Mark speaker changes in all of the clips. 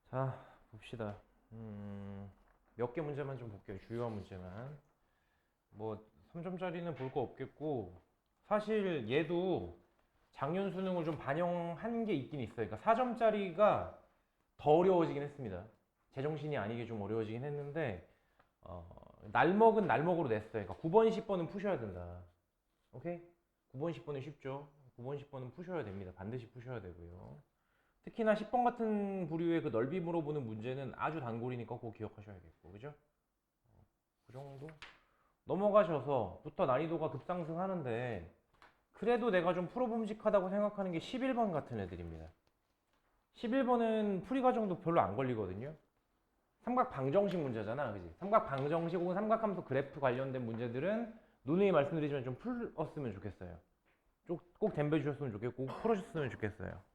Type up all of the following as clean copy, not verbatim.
Speaker 1: 자, 봅시다. 몇 개 문제만 좀 볼게요. 주요한 문제만. 뭐 3점짜리는 볼 거 없겠고, 사실 얘도 작년 수능을 좀 반영한 게 있긴 있어요. 그러니까 4점짜리가 더 어려워지긴 했습니다. 제정신이 아니게 좀 어려워지긴 했는데, 날먹은 날먹으로 냈어요. 그러니까 9번, 10번은 푸셔야 된다. 오케이? 9번, 10번은 쉽죠? 9번, 10번은 푸셔야 됩니다. 반드시 푸셔야 되고요. 특히나 10번 같은 부류의 그 넓이 물어보는 문제는 아주 단골이니까 꼭 기억하셔야겠고, 그죠? 그 정도? 넘어가셔서부터 난이도가 급상승하는데, 그래도 내가 좀 풀어봄직하다고 생각하는 게 11번 같은 애들입니다. 11번은 풀이 과정도 별로 안 걸리거든요. 삼각 방정식 문제잖아, 그지? 삼각 방정식 혹은 삼각함수 그래프 관련된 문제들은 누누이 말씀드리지만 좀 풀었으면 좋겠어요. 꼭 댐벼 주셨으면 좋겠고, 꼭 풀어주셨으면 좋겠어요.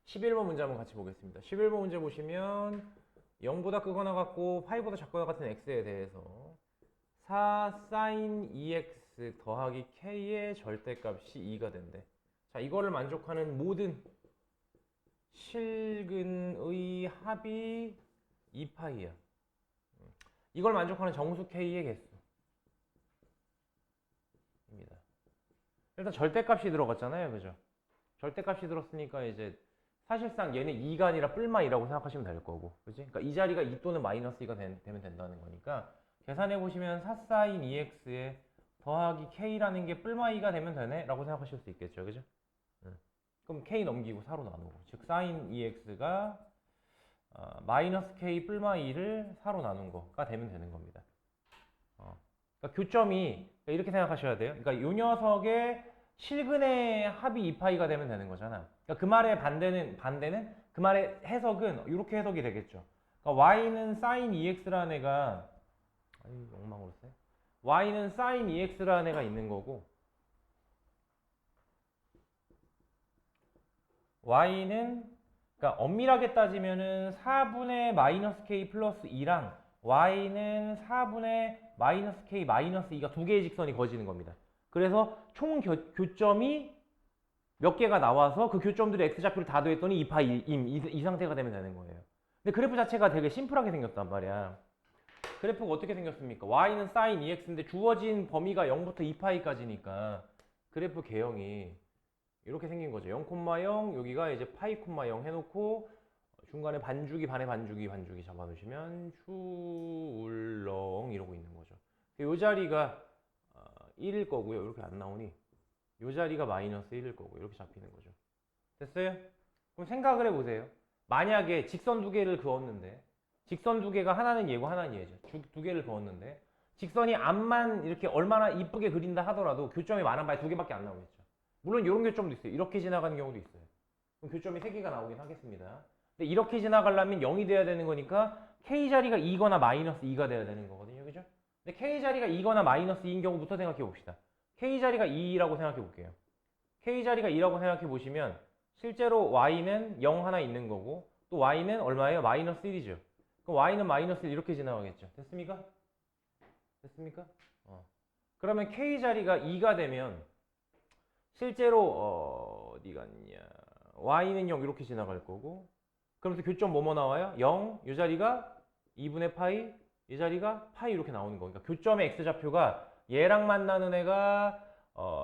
Speaker 1: 11번 문제 한번 같이 보겠습니다. 11번 문제 보시면 0보다 크거나 같고 파이보다 작거나 같은 x에 대해서 4 sin 2x 더하기 k의 절대값이 2가 된대. 자, 이거를 만족하는 모든 실근의 합이 2파이야. 이걸 만족하는 정수 k의 개수입니다. 일단 절대값이 들어갔잖아요, 그죠? 절대값이 들었으니까 이제 사실상 얘는 2가 아니라 뿔마 2라고 생각하시면 될 거고, 그지? 그러니까 이 자리가 2 또는 마이너스 2가 되면 된다는 거니까 계산해 보시면 4 sin 2x에 더하기 k라는 게 뿔마 2가 되면 되네? 라고 생각하실 수 있겠죠, 그죠? 그럼 k 넘기고 4로 나누고, 즉 sin 2x가 마이너스 k 뿔마 2를 4로 나눈 거가 되면 되는 겁니다. 그러니까 교점이 이렇게 생각하셔야 돼요. 그러니까 이 녀석의 실근의 합이 2파이가 되면 되는 거잖아. 그러니까 그 말의 반대는 그 말의 해석은 이렇게 해석이 되겠죠. 그러니까 y는 sin 2x라는 애가 엉망으로 써. y는 sin 2x라는 애가 있는 거고 y는 그러니까 엄밀하게 따지면은 4분의 마이너스 k 플러스 2랑 y는 4분의 마이너스 k 마이너스 2가 두 개의 직선이 거지는 겁니다. 그래서 총 교점이 몇 개가 나와서 그 교점들이 x좌표를 다 더했더니 2파 이 상태가 되면 되는 거예요. 근데 그래프 자체가 되게 심플하게 생겼단 말이야. 그래프가 어떻게 생겼습니까? y는 sin 2x인데 주어진 범위가 0부터 2파이까지니까 그래프 개형이 이렇게 생긴 거죠. 0,0 여기가 이제 파이, 0 해놓고 중간에 반주기, 반의 반주기, 반주기 잡아놓으시면 추울렁 이러고 있는 거죠. 이 자리가 1일 거고요. 이렇게 안 나오니 이 자리가 마이너스 1일 거고 이렇게 잡히는 거죠. 됐어요? 그럼 생각을 해보세요. 만약에 직선 두 개를 그었는데 직선 두 개가 하나는 얘고 하나는 얘죠. 두 개를 그었는데 직선이 앞만 이렇게 얼마나 이쁘게 그린다 하더라도 교점이 많은 바에 두 개밖에 안 나오겠죠. 물론 이런 교점도 있어요. 이렇게 지나가는 경우도 있어요. 그럼 교점이 세 개가 나오긴 하겠습니다. 근데 이렇게 지나가려면 0이 돼야 되는 거니까 K자리가 2거나 마이너스 2가 돼야 되는 거거든요. 그죠? 근데 K자리가 2거나 마이너스 2인 경우부터 생각해 봅시다. K자리가 2라고 생각해 볼게요. K자리가 2라고 생각해 보시면 실제로 Y는 0 하나 있는 거고 또 Y는 얼마예요? 마이너스 1이죠. 그럼 Y는 마이너스 1 이렇게 지나가겠죠. 됐습니까? 됐습니까? 그러면 K자리가 2가 되면 실제로 어디 갔냐 y는 0 이렇게 지나갈 거고 그러면서 교점 뭐뭐 나와요? 0, 이 자리가 2분의 파이, 이 자리가 파이 이렇게 나오는 거. 그러니까 교점의 x좌표가 얘랑 만나는 애가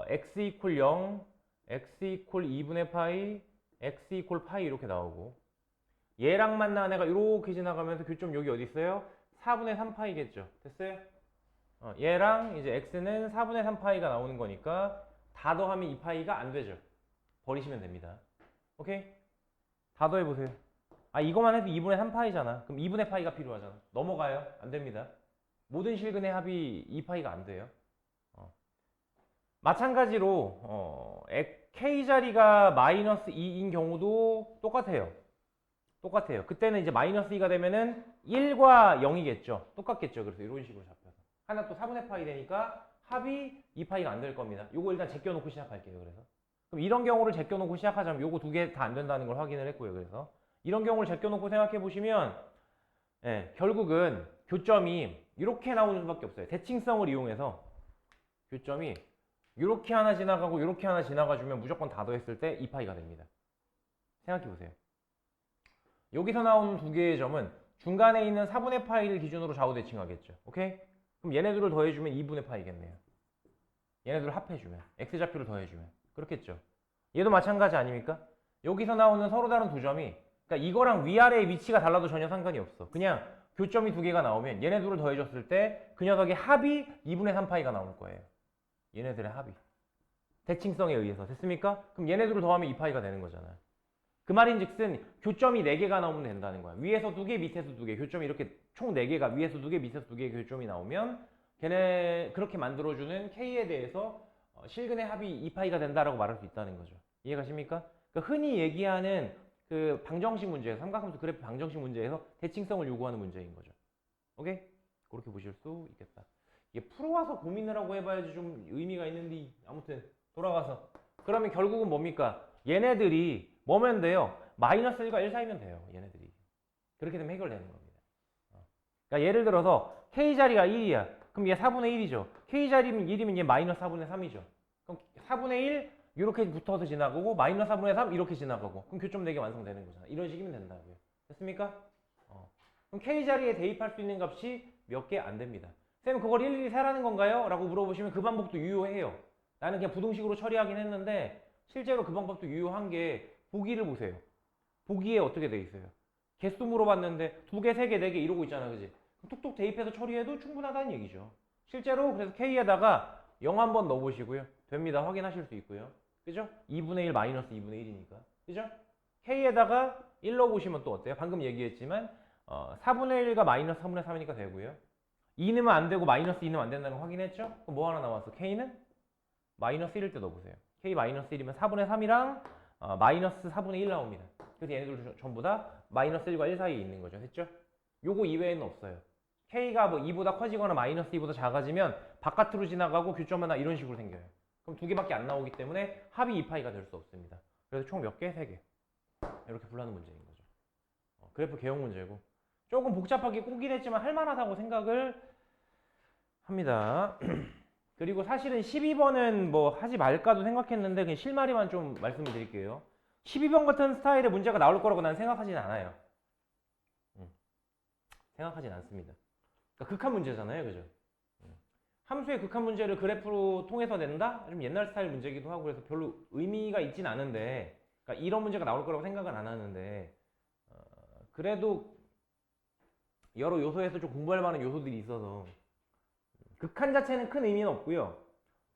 Speaker 1: x 이퀄 0, x 이퀄 2분의 파이, x 이퀄 파이 이렇게 나오고 얘랑 만나는 애가 이렇게 지나가면서 교점 여기 어디 있어요? 4분의 3파이겠죠. 됐어요? 얘랑 이제 x는 4분의 3파이가 나오는 거니까 다 더하면 2파이가 안 되죠. 버리시면 됩니다. 오케이? 다 더해보세요. 이거만 해도 2분의 3파이잖아. 그럼 2분의 파이가 필요하잖아. 넘어가요. 안 됩니다. 모든 실근의 합이 2파이가 안 돼요. 마찬가지로 K자리가 마이너스 2인 경우도 똑같아요. 똑같아요. 그때는 이제 마이너스 2가 되면은 1과 0이겠죠. 똑같겠죠. 그래서 이런 식으로 잡혀서. 하나 또 4분의 파이 되니까 합이 2파이가 안 될 겁니다. 요거 일단 제껴놓고 시작할게요. 그래서 그럼 이런 경우를 제껴놓고 시작하자면 요거 두 개 다 안 된다는 걸 확인을 했고요. 그래서 이런 경우를 제껴놓고 생각해 보시면 결국은 교점이 이렇게 나오는 수밖에 없어요. 대칭성을 이용해서 교점이 이렇게 하나 지나가고 이렇게 하나 지나가주면 무조건 다 더했을 때 2파이가 됩니다. 생각해 보세요. 여기서 나오는 두 개의 점은 중간에 있는 4분의 파이를 기준으로 좌우 대칭하겠죠. 오케이? 그럼 얘네들을 더해주면 2분의 파이겠네요. 얘네들을 합해주면 x좌표를 더해주면 그렇겠죠. 얘도 마찬가지 아닙니까? 여기서 나오는 서로 다른 두 점이 그러니까 이거랑 위아래의 위치가 달라도 전혀 상관이 없어. 그냥 교점이 두 개가 나오면 얘네 둘을 더해줬을 때 그 녀석의 합이 2분의 3파이가 나올 거예요. 얘네들의 합이. 대칭성에 의해서. 됐습니까? 그럼 얘네 둘을 더하면 2파이가 되는 거잖아요. 그 말인즉슨 교점이 4개가 나오면 된다는 거야. 위에서 2개, 밑에서 2개. 교점이 이렇게 총 4개가 위에서 2개, 밑에서 2개의 교점이 나오면 걔네 그렇게 만들어주는 K에 대해서 실근의 합이 2파이가 된다라고 말할 수 있다는 거죠. 이해가십니까? 그러니까 흔히 얘기하는 그 방정식 문제에서 삼각함수 그래프 방정식 문제에서 대칭성을 요구하는 문제인 거죠. 오케이? 그렇게 보실 수 있겠다. 이게 풀어와서 고민을 하고 해봐야지 좀 의미가 있는데 아무튼 돌아가서 그러면 결국은 뭡니까? 얘네들이 뭐면 돼요? 마이너스 1과 1 사이면 돼요. 얘네들이. 그렇게 되면 해결되는 겁니다. 그러니까 예를 들어서 K자리가 1이야. 그럼 얘 4분의 1이죠. K자리면 1이면 얘 마이너스 4분의 3이죠. 그럼 4분의 1 이렇게 붙어서 지나가고 마이너스 4분의 3 이렇게 지나가고 그럼 교점 4개 완성되는 거잖아. 이런 식이면 된다고요. 됐습니까? 그럼 K자리에 대입할 수 있는 값이 몇 개 안 됩니다. 쌤 그걸 일일이 세라는 건가요? 라고 물어보시면 그 방법도 유효해요. 나는 그냥 부등식으로 처리하긴 했는데 실제로 그 방법도 유효한 게 보기를 보세요. 보기에 어떻게 돼 있어요? 개수 물어봤는데 2개, 3개, 4개 이러고 있잖아. 그지? 톡톡 대입해서 처리해도 충분하다는 얘기죠. 실제로 그래서 K에다가 0 한번 넣어보시고요. 됩니다. 확인하실 수 있고요. 그죠? 2분의 1 마이너스 2분의 1이니까. 그죠? K에다가 1 넣어보시면 또 어때요? 방금 얘기했지만 4분의 1과 마이너스 3분의 3이니까 되고요. 2 넣으면 안 되고 마이너스 2 넣으면 안 된다는 거 확인했죠? 그럼 뭐 하나 나왔어? K는 마이너스 1일 때 넣어보세요. K 마이너스 1이면 4분의 3이랑 마이너스 4분의 1 나옵니다. 그래서 얘네들 전부 다 마이너스 1과 1 사이에 있는 거죠. 됐죠? 요거 이외에는 없어요. K가 뭐 2보다 커지거나 마이너스 2보다 작아지면 바깥으로 지나가고 교점 하나 이런 식으로 생겨요. 그럼 2개밖에 안 나오기 때문에 합이 2파이가 될 수 없습니다. 그래서 총 몇 개? 3개. 이렇게 불러는 문제인 거죠. 그래프 개형 문제고. 조금 복잡하게 꾸긴 했지만 할만하다고 생각을 합니다. 그리고 사실은 12번은 뭐 하지 말까도 생각했는데 그냥 실마리만 좀 말씀을 드릴게요. 12번 같은 스타일의 문제가 나올 거라고 난 생각하진 않아요. 생각하진 않습니다. 그러니까 극한 문제잖아요. 그죠? 함수의 극한 문제를 그래프로 통해서 낸다? 좀 옛날 스타일 문제이기도 하고 그래서 별로 의미가 있진 않은데 그러니까 이런 문제가 나올 거라고 생각은 안 하는데 그래도 여러 요소에서 좀 공부할 만한 요소들이 있어서 극한 자체는 큰 의미는 없고요.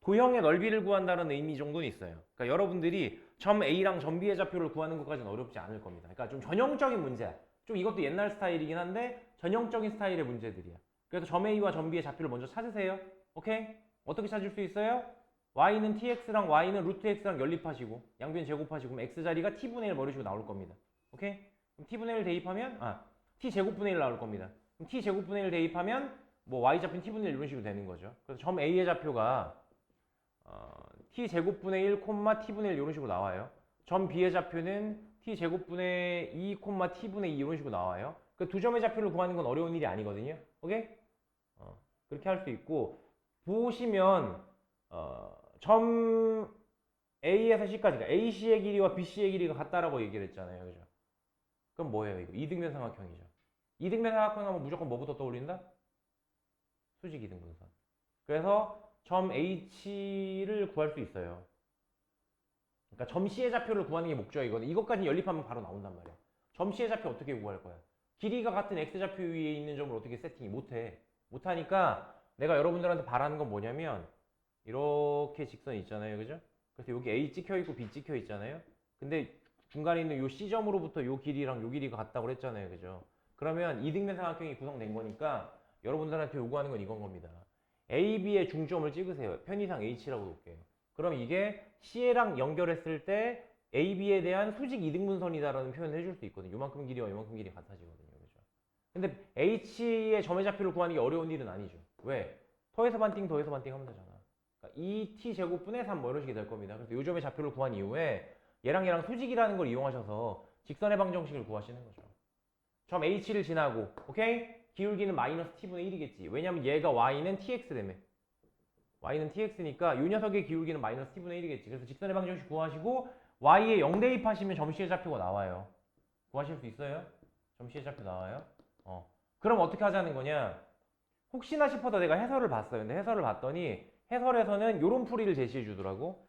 Speaker 1: 도형의 넓이를 구한다는 의미 정도는 있어요. 그러니까 여러분들이 점 A랑 점 B의 좌표를 구하는 것까지는 어렵지 않을 겁니다. 그러니까 좀 전형적인 문제야. 좀 이것도 옛날 스타일이긴 한데 전형적인 스타일의 문제들이야. 그래서 점 A와 점 B의 좌표를 먼저 찾으세요. 오케이? 어떻게 찾을 수 있어요? y는 tx랑 y는 루트 x랑 연립하시고 양변 제곱하시고 그럼 x자리가 t분의 1 머리시고 나올 겁니다. 오케이? 그럼 t분의 1 대입하면 t제곱분의 1 나올 겁니다. 그럼 t제곱분의 1 대입하면 뭐 y좌표는 t분의 1 이런 식으로 되는 거죠. 그래서 점 A의 좌표가 t제곱분의 1, t분의 1 이런 식으로 나와요. 점 B의 좌표는 t제곱분의 2, t분의 2 이런 식으로 나와요. 그 두 점의 좌표를 구하는 건 어려운 일이 아니거든요. 오케이? 그렇게 할 수 있고 보시면 점 A에서 C까지가 AC의 길이와 BC의 길이가 같다라고 얘기를 했잖아요. 그죠? 그럼 뭐예요? 이거 이등변 삼각형이죠. 이등변 삼각형 하면 무조건 뭐부터 떠올린다? 수직 이등분선. 그래서 점 H를 구할 수 있어요. 그러니까 점 C의 좌표를 구하는 게 목적이거든. 이것까지 연립하면 바로 나온단 말이야. 점 C의 좌표 어떻게 구할 거야? 길이가 같은 X좌표 위에 있는 점을 어떻게 세팅이 못해. 못하니까 내가 여러분들한테 바라는 건 뭐냐면 이렇게 직선이 있잖아요. 그죠? 그래서 여기 A 찍혀 있고 B 찍혀 있잖아요. 근데 중간에 있는 요 C점으로부터 요 길이랑 요 길이가 같다고 그랬잖아요. 그죠? 그러면 이등변 삼각형이 구성된 거니까 여러분들한테 요구하는 건 이건 겁니다. A, B의 중점을 찍으세요. 편의상 H라고 놓을게요. 그럼 이게 C랑 연결했을 때 A, B에 대한 수직 이등분선이다라는 표현을 해줄 수 있거든요. 요만큼 길이와 요만큼 길이 같아지거든요. 그죠? 근데 H의 점의 좌표를 구하는 게 어려운 일은 아니죠. 왜? 더해서 반띵, 더해서 반띵 하면 되잖아. 그러니까 2t제곱분의 3 뭐 이런 식이 될 겁니다. 그래서 요 점의 좌표를 구한 이후에 얘랑 수직이라는 걸 이용하셔서 직선의 방정식을 구하시는 거죠. 점 H를 지나고, 오케이? 기울기는 마이너스 t분의 1이겠지. 왜냐면 얘가 y는 tx라며. y는 tx니까 이 녀석의 기울기는 마이너스 t분의 1이겠지. 그래서 직선의 방정식 구하시고 y에 0 대입하시면 점 C의 좌표가 나와요. 구하실 수 있어요? 점 C의 좌표 나와요? 그럼 어떻게 하자는 거냐? 혹시나 싶어서 내가 해설을 봤어요. 근데 해설을 봤더니 해설에서는 요런 풀이를 제시해 주더라고.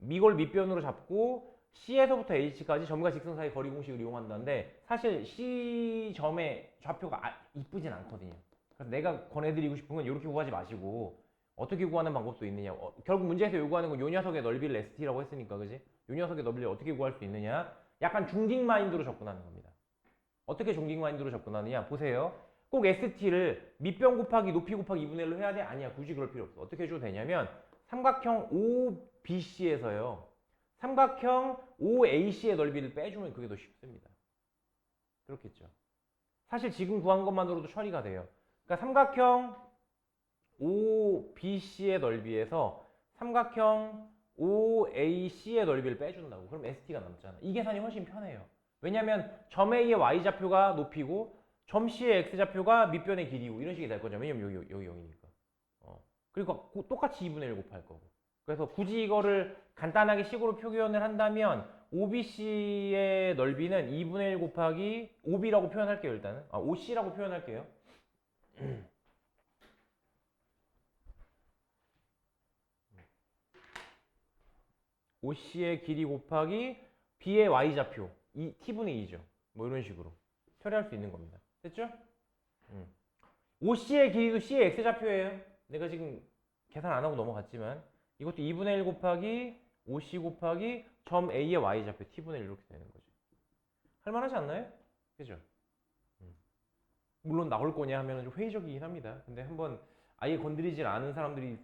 Speaker 1: 이걸 밑변으로 잡고 C에서부터 H까지 점과 직선 사이 거리 공식을 이용한다는데 사실 C점의 좌표가 이쁘진 않거든요. 그래서 내가 권해드리고 싶은 건 이렇게 구하지 마시고 어떻게 구하는 방법도 있느냐. 결국 문제에서 요구하는 건 요 녀석의 넓이를 ST라고 했으니까 그지? 요 녀석의 넓이를 어떻게 구할 수 있느냐. 약간 중딩 마인드로 접근하는 겁니다. 어떻게 중딩 마인드로 접근하느냐. 보세요. 꼭 ST를 밑변 곱하기 높이 곱하기 2분의 1로 해야 돼? 아니야. 굳이 그럴 필요 없어. 어떻게 해줘도 되냐면 삼각형 OBC에서요. 삼각형 OAC의 넓이를 빼주면 그게 더 쉽습니다. 그렇겠죠. 사실 지금 구한 것만으로도 처리가 돼요. 그러니까 삼각형 OBC의 넓이에서 삼각형 OAC의 넓이를 빼준다고. 그럼 ST가 남잖아. 이 계산이 훨씬 편해요. 왜냐면 점 A의 Y좌표가 높이고 점 C의 X좌표가 밑변의 길이고 이런 식이 될 거죠. 왜냐면 여기 0이니까. 그리고 똑같이 2분의 1 곱할 거고. 그래서 굳이 이거를 간단하게 식으로 표현을 한다면 OBC의 넓이는 2분의 1 곱하기 OB라고 표현할게요. 일단은 OC라고 표현할게요. OC의 길이 곱하기 B의 Y좌표 T분의 2죠. 뭐 이런 식으로 처리할 수 있는 겁니다. 됐죠? OC의 길이도 C의 X좌표예요. 내가 지금 계산 안 하고 넘어갔지만 이것도 2분의 1 곱하기 OC 곱하기 점 A의 Y좌표 T분의 1 이렇게 되는 거죠. 할만하지 않나요? 그죠? 물론 나올 거냐 하면 좀 회의적이긴 합니다. 근데 한번 아예 건드리질 않은 사람들이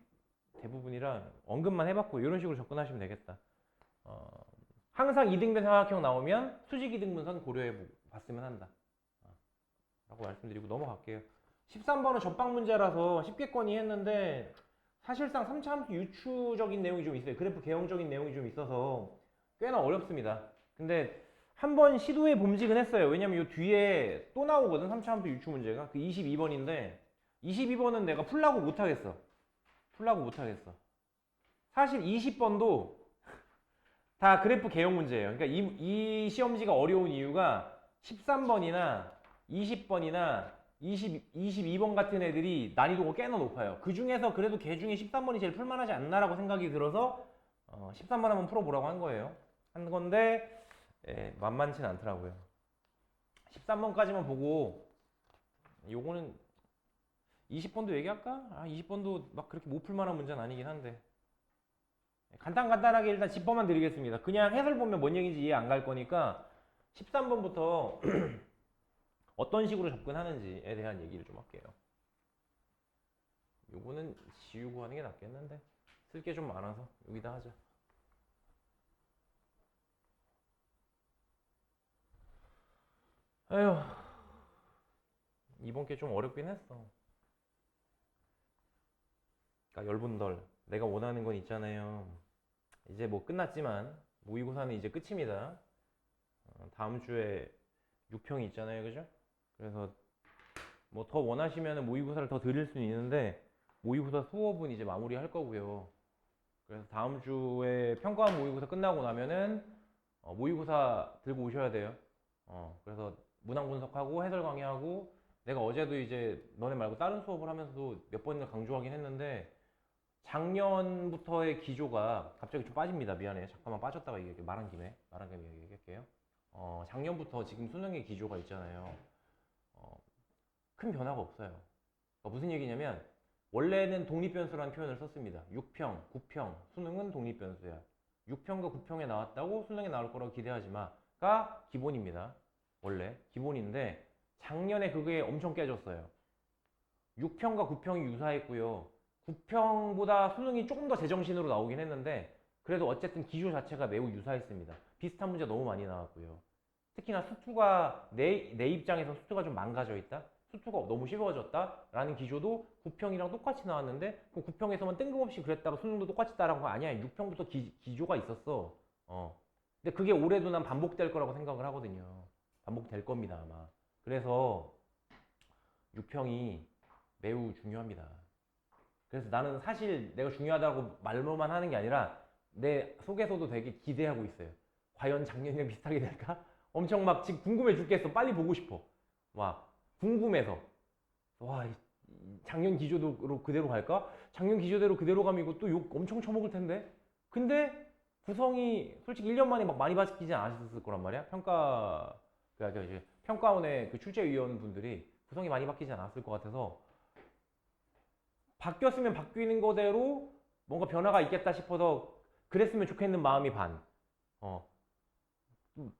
Speaker 1: 대부분이라 언급만 해봤고 이런 식으로 접근하시면 되겠다. 항상 이등변 삼각형 나오면 수직 이등분선 고려해 봤으면 한다. 라고 말씀드리고 넘어갈게요. 13번은 접방 문제라서 쉽게 건의했는데 사실상 3차 함수 유추적인 내용이 좀 있어요. 그래프 개형적인 내용이 좀 있어서 꽤나 어렵습니다. 근데 한번 시도해 봄직은 했어요. 왜냐면 이 뒤에 또 나오거든. 3차 함수 유추 문제가. 그 22번인데 22번은 내가 풀라고 못하겠어. 사실 20번도 다 그래프 개형 문제예요. 그러니까 이 시험지가 어려운 이유가 13번이나 20번이나 22번 같은 애들이 난이도가 꽤나 높아요. 그 중에서 그래도 걔 중에 13번이 제일 풀만하지 않나라고 생각이 들어서 13번 한번 풀어보라고 한 거예요. 한 건데 만만치는 않더라고요. 13번까지만 보고 요거는 20번도 얘기할까? 20번도 막 그렇게 못 풀만한 문제는 아니긴 한데 간단하게 일단 짚어만 드리겠습니다. 그냥 해설 보면 뭔 얘기인지 이해 안 갈 거니까 13번부터 어떤 식으로 접근하는지에 대한 얘기를 좀 할게요. 요거는 지우고 하는 게 낫겠는데 쓸 게 좀 많아서 여기다 하자. 아휴, 이번 게 좀 어렵긴 했어. 그러니까 열분덜 내가 원하는 건 있잖아요. 이제 뭐 끝났지만 모의고사는 이제 끝입니다. 다음 주에 6평이 있잖아요, 그죠? 그래서 뭐 더 원하시면 모의고사를 더 드릴 수는 있는데 모의고사 수업은 이제 마무리할 거고요. 그래서 다음 주에 평가원 모의고사 끝나고 나면은 모의고사 들고 오셔야 돼요. 그래서 문항 분석하고 해설 강의하고 내가 어제도 이제 너네 말고 다른 수업을 하면서도 몇 번이나 강조하긴 했는데 작년부터의 기조가 갑자기 좀 빠집니다. 미안해. 잠깐만 빠졌다가 얘기할게요. 말한 김에 얘기할게요. 작년부터 지금 수능의 기조가 있잖아요. 큰 변화가 없어요. 그러니까 무슨 얘기냐면 원래는 독립변수라는 표현을 썼습니다. 6평, 9평, 수능은 독립변수야. 6평과 9평에 나왔다고 수능에 나올 거라고 기대하지 마가 기본입니다. 원래 기본인데 작년에 그게 엄청 깨졌어요. 6평과 9평이 유사했고요. 9평보다 수능이 조금 더 제정신으로 나오긴 했는데 그래도 어쨌든 기조 자체가 매우 유사했습니다. 비슷한 문제 너무 많이 나왔고요. 특히나 수투가 내 입장에서 수투가 좀 망가져 있다? 수투가 너무 쉬워졌다? 라는 기조도 9평이랑 똑같이 나왔는데 그 9평에서만 뜬금없이 그랬다가 수능도 똑같이 따라한 거 아니야. 6평부터 기조가 있었어. 근데 그게 올해도 난 반복될 거라고 생각을 하거든요. 반복될 겁니다, 아마. 그래서 6평이 매우 중요합니다. 그래서 나는 사실 내가 중요하다고 말로만 하는 게 아니라 내 속에서도 되게 기대하고 있어요. 과연 작년이랑 비슷하게 될까? 엄청 막 지금 궁금해 죽겠어. 빨리 보고 싶어. 막 궁금해서 와 작년 기조대로 그대로 갈까? 작년 기조대로 그대로 가면 이거 또 욕 엄청 처먹을 텐데. 근데 구성이 솔직히 1년 만에 막 많이 바뀌지 않았을 거란 말이야. 그러니까 이제 평가원의 그 출제위원분들이 구성이 많이 바뀌지 않았을 것 같아서 바뀌었으면 바뀌는 거대로 뭔가 변화가 있겠다 싶어서 그랬으면 좋겠는 마음이 반. 어.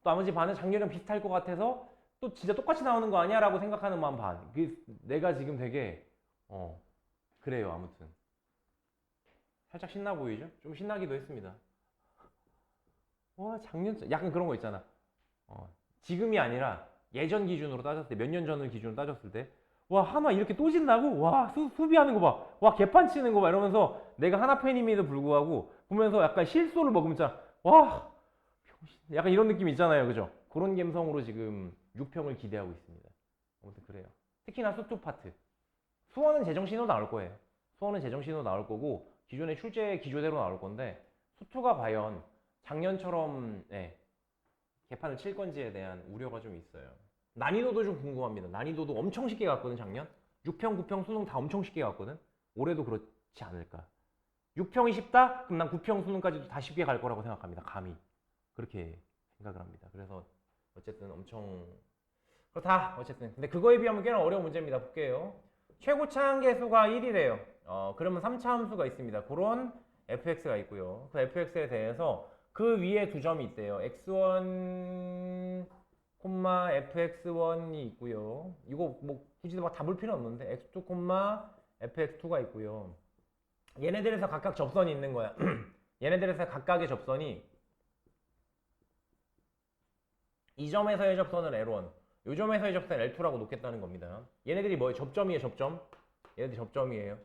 Speaker 1: 나머지 반은 작년이랑 비슷할 것 같아서 또 진짜 똑같이 나오는 거 아니야? 라고 생각하는 마음 반. 내가 지금 되게 그래요. 아무튼 살짝 신나 보이죠? 좀 신나기도 했습니다. 와 작년 약간 그런 거 있잖아. 지금이 아니라 예전 기준으로 따졌을 때 몇 년 전을 기준으로 따졌을 때 와 하나 이렇게 또 진다고? 와 수비하는 거 봐. 와 개판 치는 거 봐. 이러면서 내가 하나 팬임에도 불구하고 보면서 약간 실소를 먹으면서 와 약간 이런 느낌 있잖아요. 그죠? 그런 감성으로 지금 6평을 기대하고 있습니다. 아무튼 그래요. 특히나 수투 파트. 수원은 제정신으로 나올 거예요. 수원은 제정신으로 나올 거고 기존의 출제 기조대로 나올 건데 수투가 과연 작년처럼 개판을 칠 건지에 대한 우려가 좀 있어요. 난이도도 좀 궁금합니다. 난이도도 엄청 쉽게 갔거든 작년. 6평, 9평 수능 다 엄청 쉽게 갔거든. 올해도 그렇지 않을까. 6평이 쉽다? 그럼 난 9평 수능까지도 다 쉽게 갈 거라고 생각합니다. 감히. 그렇게 생각을 합니다. 그래서 어쨌든 엄청 그렇다. 어쨌든 근데 그거에 비하면 꽤나 어려운 문제입니다. 볼게요. 최고차 한계수가 1이래요. 그러면 3차 함수가 있습니다. 그런 fx가 있고요. 그 fx에 대해서 그 위에 두 점이 있대요. x1, fx1이 있고요. 이거 뭐 굳이 막 다 볼 필요 없는데 x2, fx2가 있고요. 얘네들에서 각각 접선이 있는 거야. 얘네들에서 각각의 접선이 이 점에서의 접선을 L1, 이 점에서의 접선을 L2라고 놓겠다는 겁니다. 얘네들이 뭐예요? 접점이에요, 접점. 얘네들이 접점이에요.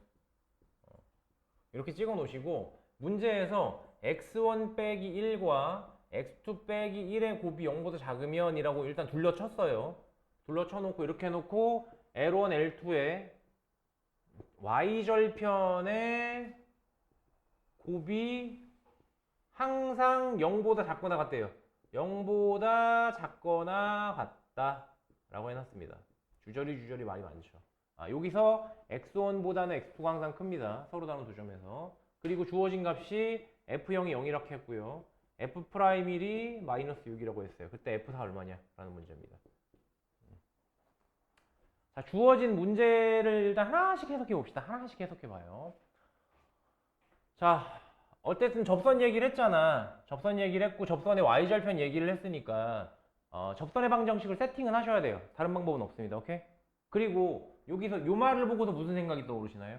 Speaker 1: 이렇게 찍어 놓으시고 문제에서 x1 빼기 1과 x2 빼기 1의 곱이 0보다 작으면 이라고 일단 둘러쳤어요. 둘러쳐놓고 이렇게 해놓고 L1, L2의 y절편의 곱이 항상 0보다 작거나 같대요. 0보다 작거나 같다 라고 해놨습니다. 주저리 말이 많죠. 여기서 x1보다는 x2가 항상 큽니다. 서로 다른 두 점에서. 그리고 주어진 값이 f0이 0이라고 했고요. f'1이 마이너스 6이라고 했어요. 그때 f4 얼마냐? 라는 문제입니다. 자, 주어진 문제를 일단 하나씩 해석해 봅시다. 하나씩 해석해 봐요. 자, 어쨌든 접선 얘기를 했잖아. 접선 얘기를 했고 접선의 y절편 얘기를 했으니까 접선의 방정식을 세팅은 하셔야 돼요. 다른 방법은 없습니다. 오케이? 그리고 여기서 요 말을 보고서 무슨 생각이 떠오르시나요?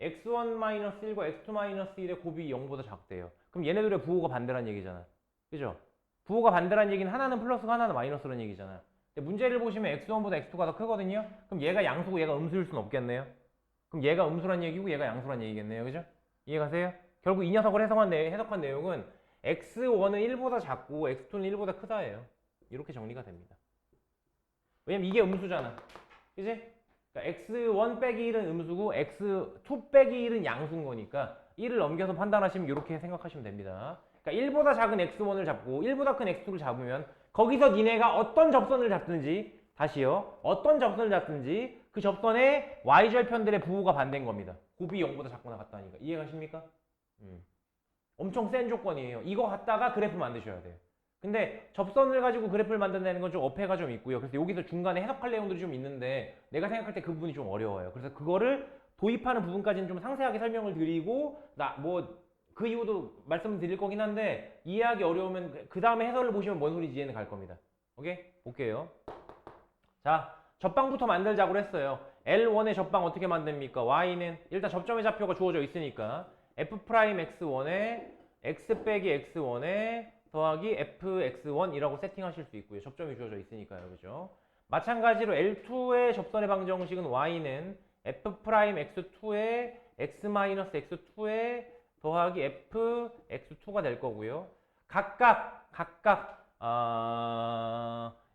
Speaker 1: x1-1과 x2-1의 곱이 0보다 작대요. 그럼 얘네들의 부호가 반대란 얘기잖아. 그죠? 부호가 반대란 얘기는 하나는 플러스고 하나는 마이너스란 얘기잖아. 근데 문제를 보시면 x1보다 x2가 더 크거든요? 그럼 얘가 양수고 얘가 음수일 수는 없겠네요? 그럼 얘가 음수란 얘기고 얘가 양수란 얘기겠네요. 그죠? 이해가세요? 결국 이 녀석을 해석한 내용은 x1은 1보다 작고 x2는 1보다 크다예요. 이렇게 정리가 됩니다. 왜냐면 이게 음수잖아. 그지? 그러니까 x1 빼기 1은 음수고 x2 빼기 1은 양수인 거니까 1을 넘겨서 판단하시면 이렇게 생각하시면 됩니다. 그러니까 1보다 작은 x1을 잡고 1보다 큰 x2를 잡으면 거기서 니네가 어떤 접선을 잡든지 다시요. 어떤 접선을 잡든지 그 접선의 y절편들의 부호가 반대인 겁니다. 곱이 0보다 작거나 같다니까. 이해가십니까? 엄청 센 조건이에요. 이거 갖다가 그래프 만드셔야 돼요. 근데 접선을 가지고 그래프를 만든다는 건 좀 어폐가 좀 있고요. 그래서 여기서 중간에 해석할 내용들이 좀 있는데 내가 생각할 때 그 부분이 좀 어려워요. 그래서 그거를 도입하는 부분까지는 좀 상세하게 설명을 드리고 그 이후도 말씀을 드릴 거긴 한데 이해하기 어려우면 그 다음에 해설을 보시면 뭔 소리인지 이해는 갈 겁니다. 오케이? 볼게요. 자, 접방부터 만들자고 했어요. L1의 접방 어떻게 만듭니까? Y는 일단 접점의 좌표가 주어져 있으니까 F'X1에 X 빼기 X1에 더하기 fx1이라고 세팅하실 수 있고요. 접점이 주어져 있으니까요. 그죠? 마찬가지로 L2의 접선의 방정식은 y는 f'x2에 x-x2에 더하기 fx2가 될 거고요. 각각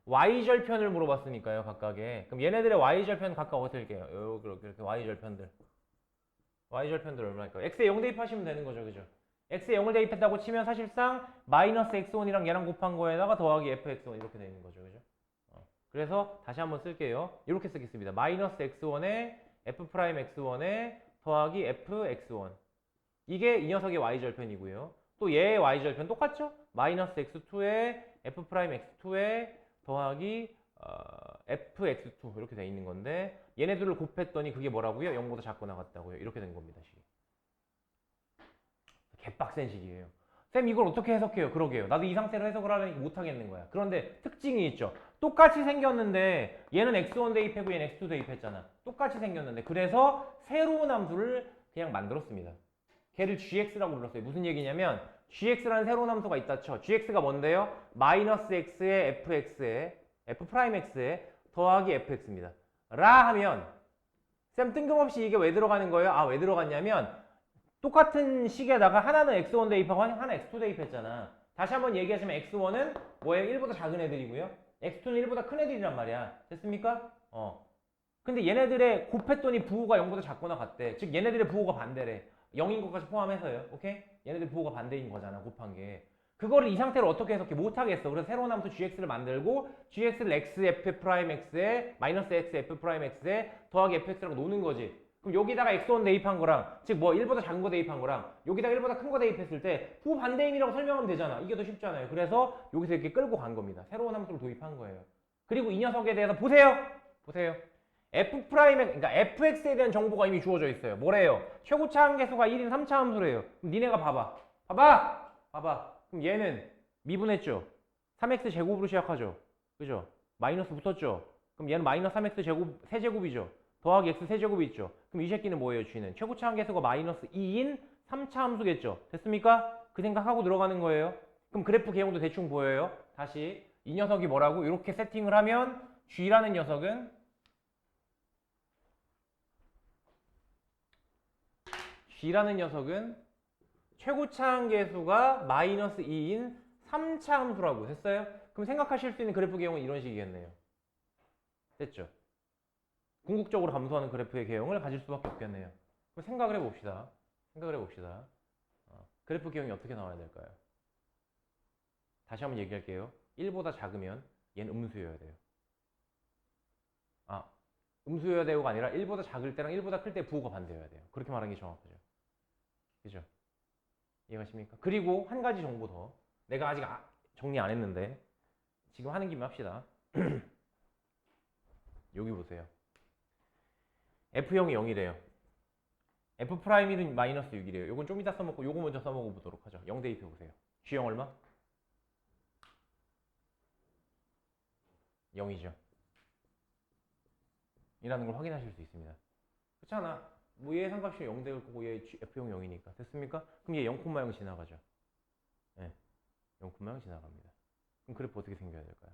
Speaker 1: y절편을 물어봤으니까요. 각각의. 그럼 얘네들의 y절편 각각 어떻게 할게요? 이렇게 y절편들 얼마일까요? x에 0 대입하시면 되는 거죠. 그죠? x에 0을 대입했다고 치면 사실상 마이너스 x1이랑 얘랑 곱한 거에다가 더하기 fx1 이렇게 되는 거죠. 그죠? 그래서 다시 한번 쓸게요. 이렇게 쓰겠습니다. 마이너스 x1에 f 프라임 x1에 더하기 f x1. 이게 이 녀석의 y절편이고요. 또 얘의 y절편 똑같죠? 마이너스 x2에 f 프라임 x2에 더하기 f x2 이렇게 돼 있는 건데 얘네들을 곱했더니 그게 뭐라고요? 0보다 작고 나갔다고요. 이렇게 된 겁니다. 식이. 개빡센 식이에요. 쌤 이걸 어떻게 해석해요? 그러게요. 나도 이 상태로 해석을 하려니까 못하겠는 거야. 그런데 특징이 있죠. 똑같이 생겼는데 얘는 x1 대입했고 얘는 x2 대입했잖아. 똑같이 생겼는데 그래서 새로운 함수를 그냥 만들었습니다. 걔를 gx라고 불렀어요. 무슨 얘기냐면 gx라는 새로운 함수가 있다 쳐. gx가 뭔데요? 마이너스 x에 fx에 f 프라임 x에 더하기 fx입니다. 라 하면 쌤 뜬금없이 이게 왜 들어가는 거예요? 아, 왜 들어갔냐면 똑같은 식에다가 하나는 x1 대입하고 하나 x2 대입했잖아. 다시 한번 얘기하시면 x1은 뭐예요? 1보다 작은 애들이고요. x2는 1보다 큰 애들이란 말이야. 됐습니까? 근데 얘네들의 곱했더니 부호가 0보다 작거나 같대. 즉 얘네들의 부호가 반대래. 0인 것까지 포함해서요. 오케이? 얘네들 부호가 반대인 거잖아. 곱한 게. 그거를 이 상태로 어떻게 해석해? 못하겠어. 그래서 새로운 함수 gx를 만들고 gx를 x f 프라임 x에 마이너스 x f 프라임 x에 더하기 fx라고 노는 거지. 그럼 여기다가 x1 대입한 거랑 즉 뭐 1보다 작은 거 대입한 거랑 여기다가 1보다 큰 거 대입했을 때 부호 반대임이라고 설명하면 되잖아. 이게 더 쉽잖아요. 그래서 여기서 이렇게 끌고 간 겁니다. 새로운 함수를 도입한 거예요. 그리고 이 녀석에 대해서 보세요. f 프라임에 그러니까 fx에 대한 정보가 이미 주어져 있어요. 뭐래요? 최고차 함계수가 1인 3차 함수래요. 그럼 니네가 봐봐. 그럼 얘는 미분했죠. 3x 제곱으로 시작하죠. 그죠? 마이너스 붙었죠. 그럼 얘는 마이너스 3x 제곱 세제곱이죠. 더하기 x 세제곱이 있죠. 그럼 이 새끼는 뭐예요? g는 최고차 함계수가 마이너스 2인 3차 함수겠죠. 됐습니까? 그 생각하고 들어가는 거예요. 그럼 그래프 개형도 대충 보여요. 다시 이 녀석이 뭐라고? 이렇게 세팅을 하면 g라는 녀석은 최고차 함계수가 마이너스 2인 3차 함수라고 했어요. 그럼 생각하실 수 있는 그래프 개형은 이런 식이겠네요. 됐죠? 궁극적으로 감소하는 그래프의 개형을 가질 수밖에 없겠네요. 그럼 생각을 해봅시다. 그래프 개형이 어떻게 나와야 될까요? 다시 한번 얘기할게요. 1보다 작으면 얘는 음수여야 돼요. 음수여야 되고가 아니라 1보다 작을 때랑 1보다 클 때 부호가 반대여야 돼요. 그렇게 말하는 게 정확하죠. 그죠? 이해가십니까? 그리고 한 가지 정보 더. 내가 아직 정리 안 했는데 지금 하는 김에 합시다. 여기 보세요. F형이 0이래요. F'1은 마이너스 6이래요. 요건 좀 이따 써먹고 요거 먼저 써먹어 보도록 하죠. 0 대입해 보세요. G형 얼마? 0이죠. 이라는 걸 확인하실 수 있습니다. 그렇잖아. 뭐 얘 상값이 0 될 거고 얘 F형 0이니까. 됐습니까? 그럼 얘 0,0 지나가죠. 네. 0,0 지나갑니다. 그럼 그래프 어떻게 생겨야 될까요?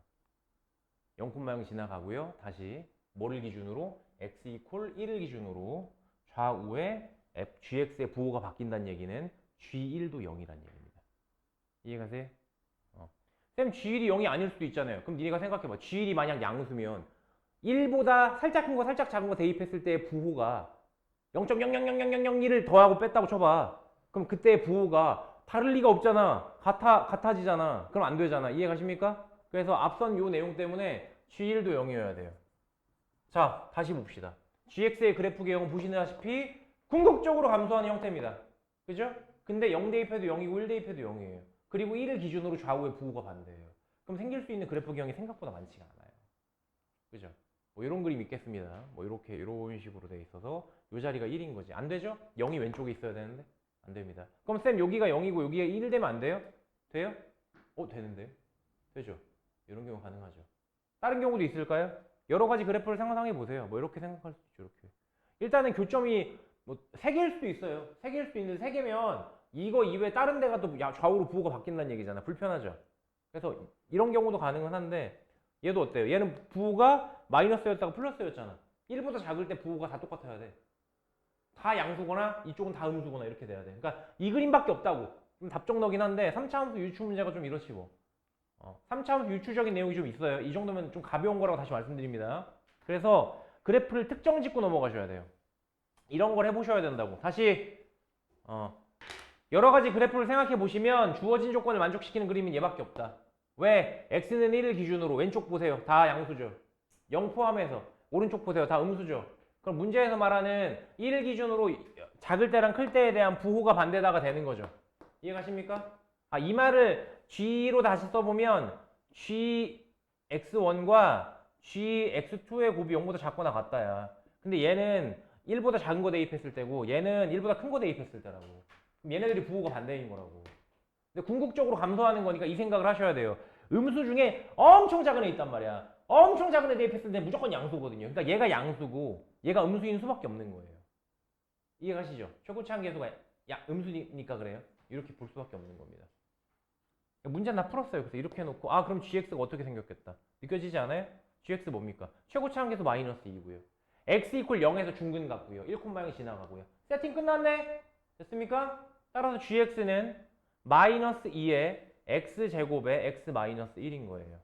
Speaker 1: 0,0 지나가고요. 다시 뭐를 기준으로? x 이퀄 1을 기준으로 좌우에 gx의 부호가 바뀐다는 얘기는 g1도 0이라는 얘기입니다. 이해가세요? 쌤 g1이 0이 아닐 수도 있잖아요. 그럼 니네가 생각해봐. g1이 만약 양수면 1보다 살짝 큰 거 살짝 작은 거 대입했을 때의 부호가 0.0000001을 더하고 뺐다고 쳐봐. 그럼 그때의 부호가 다를 리가 없잖아. 같아지잖아. 그럼 안 되잖아. 이해가십니까? 그래서 앞선 요 내용 때문에 g1도 0이어야 돼요. 자, 다시 봅시다. gx의 그래프 개형은 보시다시피 궁극적으로 감소하는 형태입니다. 그죠? 근데 0 대입해도 0이고 1 대입해도 0이에요. 그리고 1을 기준으로 좌우의 부호가 반대예요. 그럼 생길 수 있는 그래프 개형이 생각보다 많지가 않아요. 그죠? 뭐 이런 그림 있겠습니다. 뭐 이렇게 이런 식으로 돼 있어서 이 자리가 1인 거지. 안 되죠? 0이 왼쪽에 있어야 되는데 안 됩니다. 그럼 쌤 여기가 0이고 여기가 1 되면 안 돼요? 돼요? 되는데요? 되죠? 이런 경우 가능하죠. 다른 경우도 있을까요? 여러 가지 그래프를 상상해 보세요. 뭐 이렇게 생각할 수 있죠. 이렇게. 일단은 교점이 뭐 3개일 수도 있어요. 3개일 수도 있는데 3개면 이거 이외에 다른 데가 또 좌우로 부호가 바뀐다는 얘기잖아. 불편하죠. 그래서 이런 경우도 가능은 한데 얘도 어때요? 얘는 부호가 마이너스였다가 플러스였잖아. 1보다 작을 때 부호가 다 똑같아야 돼. 다 양수거나 이쪽은 다 음수거나 이렇게 돼야 돼. 그러니까 이 그림밖에 없다고. 좀 답정너긴 한데 3차 함수 유추 문제가 좀 이렇지 뭐. 3차 함수 유추적인 내용이 좀 있어요. 이 정도면 좀 가벼운 거라고 다시 말씀드립니다. 그래서 그래프를 특정 짓고 넘어가셔야 돼요. 이런 걸 해보셔야 된다고. 다시 여러 가지 그래프를 생각해 보시면 주어진 조건을 만족시키는 그림은 얘밖에 없다. 왜? x는 1을 기준으로 왼쪽 보세요. 다 양수죠. 0 포함해서. 오른쪽 보세요. 다 음수죠. 그럼 문제에서 말하는 1 기준으로 작을 때랑 클 때에 대한 부호가 반대다가 되는 거죠. 이해가십니까? 아, 이 말을 G로 다시 써보면 GX1과 GX2의 곱이 0보다 작거나 같다야. 근데 얘는 1보다 작은 거 대입했을 때고 얘는 1보다 큰 거 대입했을 때라고. 그럼 얘네들이 부호가 반대인 거라고. 근데 궁극적으로 감소하는 거니까 이 생각을 하셔야 돼요. 음수 중에 엄청 작은 애 있단 말이야. 엄청 작은 애 대입했을 때 무조건 양수거든요. 그러니까 얘가 양수고 얘가 음수인 수밖에 없는 거예요. 이해가시죠? 최고차항 계수가 음수니까 그래요. 이렇게 볼 수밖에 없는 겁니다. 문제는 다 풀었어요. 그래서 이렇게 해놓고 아 그럼 gx가 어떻게 생겼겠다. 느껴지지 않아요? gx 뭡니까? 최고차항 계수 마이너스 2고요. x 이퀄 0에서 중근 같고요. 1,0이 지나가고요. 세팅 끝났네? 됐습니까? 따라서 gx는 마이너스 2의 x제곱의 x 마이너스 1인 거예요.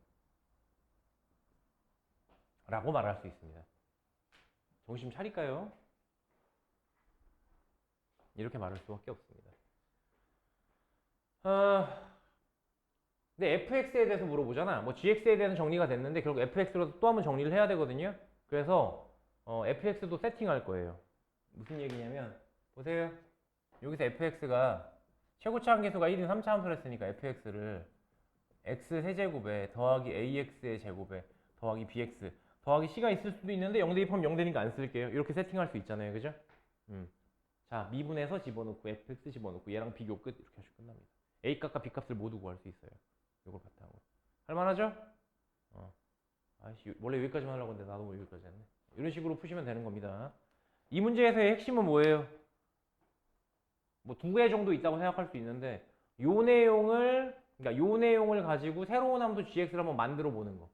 Speaker 1: 라고 말할 수 있습니다. 정신 차릴까요? 이렇게 말할 수밖에 없습니다. 근데 fx에 대해서 물어보잖아. 뭐 gx에 대해서 정리가 됐는데 결국 fx로 또 한번 정리를 해야 되거든요. 그래서 fx도 세팅할 거예요. 무슨 얘기냐면 보세요. 여기서 fx가 최고차항 계수가 1인 3차 함수를 했으니까 fx를 x 세제곱에 더하기 ax의 제곱에 더하기 bx 더하기 c가 있을 수도 있는데 0 대입하면 0 되니까 안 쓸게요. 이렇게 세팅할 수 있잖아요. 그죠? 자, 미분해서 집어넣고 fx 집어넣고 얘랑 비교 끝 이렇게 하시고 끝납니다. a값과 b값을 모두 구할 수 있어요. 이걸 바탕으로. 할만하죠? 아이씨, 원래 여기까지만 하려고 했는데 나도 여기까지 했네. 이런 식으로 푸시면 되는 겁니다. 이 문제에서의 핵심은 뭐예요? 뭐 두 개 정도 있다고 생각할 수 있는데 그러니까 요 내용을 가지고 새로운 함수 gx를 한번 만들어 보는 거.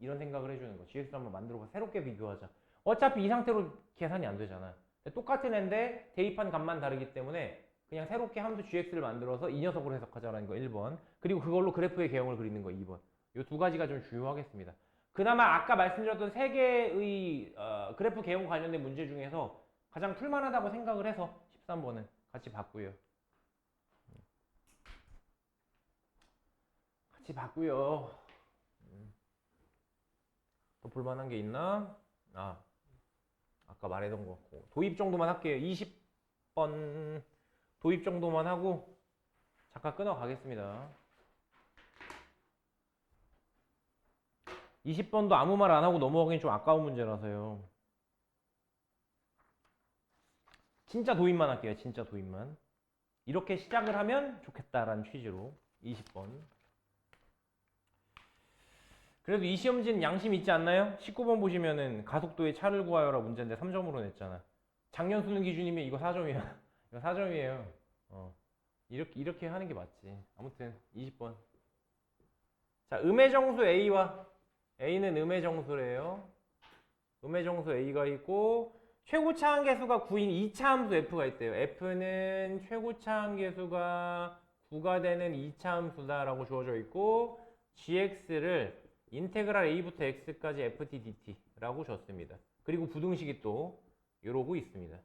Speaker 1: 이런 생각을 해주는 거. gx를 한번 만들어 봐. 새롭게 비교하자. 어차피 이 상태로 계산이 안 되잖아. 똑같은 애인데 대입한 값만 다르기 때문에 그냥 새롭게 함수 gx를 만들어서 이 녀석으로 해석하자라는 거 1번. 그리고 그걸로 그래프의 개형을 그리는 거 2번. 이 두 가지가 좀 중요하겠습니다. 그나마 아까 말씀드렸던 세 개의 그래프 개형 관련된 문제 중에서 가장 풀만하다고 생각을 해서 13번은 같이 봤고요. 같이 봤고요. 더 볼만한 게 있나? 아까 말했던 거 도입 정도만 할게요. 20번 도입 정도만 하고 잠깐 끊어 가겠습니다. 20번도 아무 말 안 하고 넘어가긴 좀 아까운 문제라서요. 진짜 도입만 할게요. 진짜 도입만. 이렇게 시작을 하면 좋겠다라는 취지로 20번. 그래도 이 시험지는 양심 있지 않나요? 19번 보시면은 가속도의 차를 구하여라 문제인데 3점으로 냈잖아. 작년 수능 기준이면 이거 4점이야. 이거 4점이에요. 이렇게 하는 게 맞지. 아무튼 20번. 자, 음의 정수 A와 A는 음의 정수래요. 음의 정수 A가 있고 최고차항 계수가 9인 2차 함수 F가 있대요. F는 최고차항 계수가 9가 되는 2차 함수다라고 주어져 있고 gx를 인테그랄 a부터 x까지 ft dt라고 줬습니다. 그리고 부등식이 또 이러고 있습니다.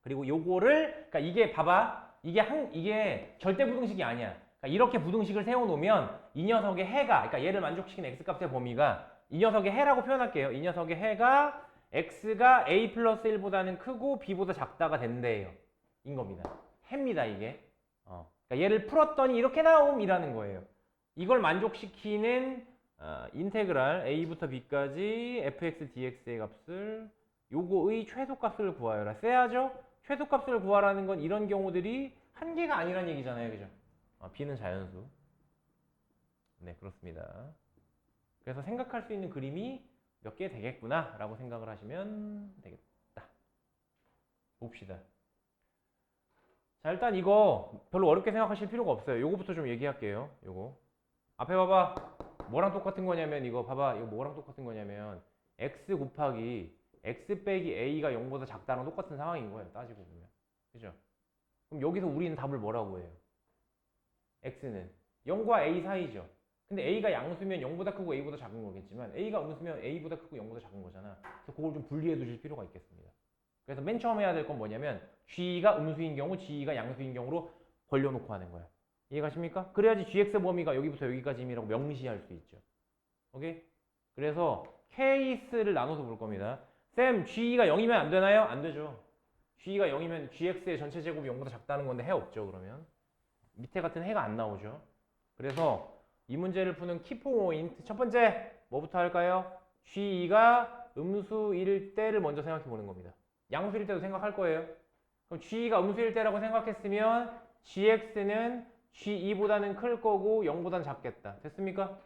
Speaker 1: 그리고 요거를 그러니까 이게 봐봐. 이게 절대 부등식이 아니야. 그러니까 이렇게 부등식을 세워 놓으면 이 녀석의 해가 그러니까 얘를 만족시키는 x값의 범위가 이 녀석의 해라고 표현할게요. 이 녀석의 해가 x가 a 플러스 1보다는 크고 b보다 작다가 된대요. 인 겁니다. 해입니다, 이게. 그러니까 얘를 풀었더니 이렇게 나옴이라는 거예요. 이걸 만족시키는 인테그랄 a부터 b까지 fx dx의 값을 요거의 최소값을 구하여라. 써야죠? 최소값을 구하라는 건 이런 경우들이 한계가 아니란 얘기잖아요. 그죠? b는 자연수. 네, 그렇습니다. 그래서 생각할 수 있는 그림이 몇 개 되겠구나 라고 생각을 하시면 되겠다. 봅시다. 자, 일단 이거 별로 어렵게 생각하실 필요가 없어요. 요거부터 좀 얘기할게요. 요거 앞에 봐봐. 뭐랑 똑같은 거냐면 이거 봐봐. 이거 뭐랑 똑같은 거냐면 x 곱하기 x 빼기 a가 0보다 작다랑 똑같은 상황인 거예요. 따지고 보면. 그죠? 그럼 여기서 우리는 답을 뭐라고 해요? x는 0과 a 사이죠. 근데 a가 양수면 0보다 크고 a보다 작은 거겠지만 a가 음수면 a보다 크고 0보다 작은 거잖아. 그래서 그걸 좀 분리해 두실 필요가 있겠습니다. 그래서 맨 처음 해야 될 건 뭐냐면 g가 음수인 경우 g가 양수인 경우로 벌려놓고 하는 거야. 이해가십니까? 그래야지 gx 범위가 여기부터 여기까지임이라고 명시할 수 있죠. 오케이? 그래서 케이스를 나눠서 볼 겁니다. 쌤, g가 0이면 안 되나요? 안 되죠. g가 0이면 gx의 전체 제곱이 0보다 작다는 건데 해 없죠, 그러면. 밑에 같은 해가 안 나오죠. 그래서 이 문제를 푸는 키포인트 첫 번째 뭐부터 할까요? g가 음수일 때를 먼저 생각해 보는 겁니다. 양수일 때도 생각할 거예요. 그럼 g가 음수일 때라고 생각했으면 gx는 g2보다는 클 거고 0보다는 작겠다. 됐습니까?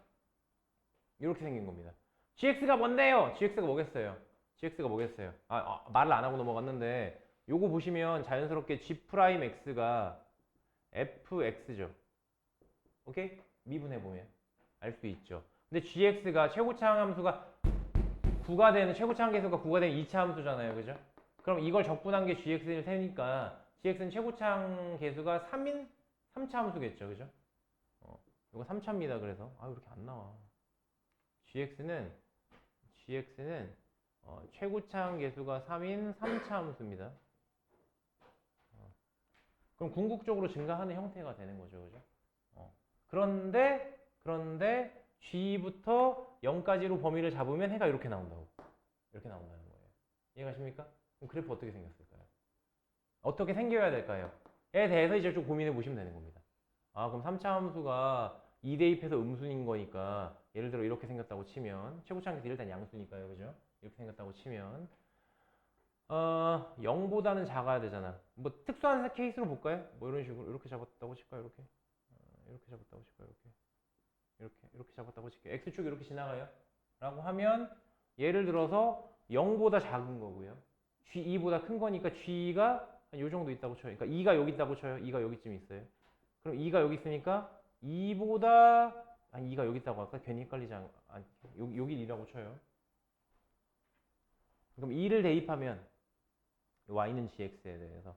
Speaker 1: 이렇게 생긴 겁니다. gx가 뭔데요? gx가 뭐겠어요? gx가 뭐겠어요? 말을 안 하고 넘어갔는데 요거 보시면 자연스럽게 g'x가 fx죠. 오케이? 미분해보면 알 수 있죠. 근데 gx가 최고차항 함수가 9가 되는, 최고차항 계수가 9가 되는 2차 함수잖아요. 그죠? 그럼 이걸 적분한 게 gx일 테니까 gx는 최고차항 계수가 3인 3차 함수겠죠. 그죠? 이거 3차입니다. 그래서 왜 이렇게 안 나와? gx는 최고차항 계수가 3인 3차 함수입니다. 그럼 궁극적으로 증가하는 형태가 되는 거죠. 그죠? 그런데 g부터 0까지로 범위를 잡으면 해가 이렇게 나온다고. 이렇게 나온다는 거예요. 이해가십니까? 그럼 그래프 어떻게 생겼을까요? 어떻게 생겨야 될까요? 에 대해서 이제 좀 고민해 보시면 되는 겁니다. 그럼 3차 함수가 2 대입해서 음수인 거니까 예를 들어 이렇게 생겼다고 치면 최고차항에서 일단 양수니까요. 그죠? 이렇게 생겼다고 치면 0보다는 작아야 되잖아. 뭐 특수한 케이스로 볼까요? 뭐 이런 식으로 이렇게 잡았다고 칠까요? 이렇게 잡았다고 칠까요? 이렇게 잡았다고 칠게요. x축이 이렇게 지나가요. 라고 하면 예를 들어서 0보다 작은 거고요. g2보다 큰 거니까 g가 한 요 정도 있다고 쳐요. 그러니까 2가 여기 있다고 쳐요. 2가 여기쯤 있어요. 그럼 2가 여기 있으니까 2보다 2가 여기 있다고 할까? 괜히 헷갈리지 않게 여기 2라고 쳐요. 그럼 2를 대입하면 y는 gx에 대해서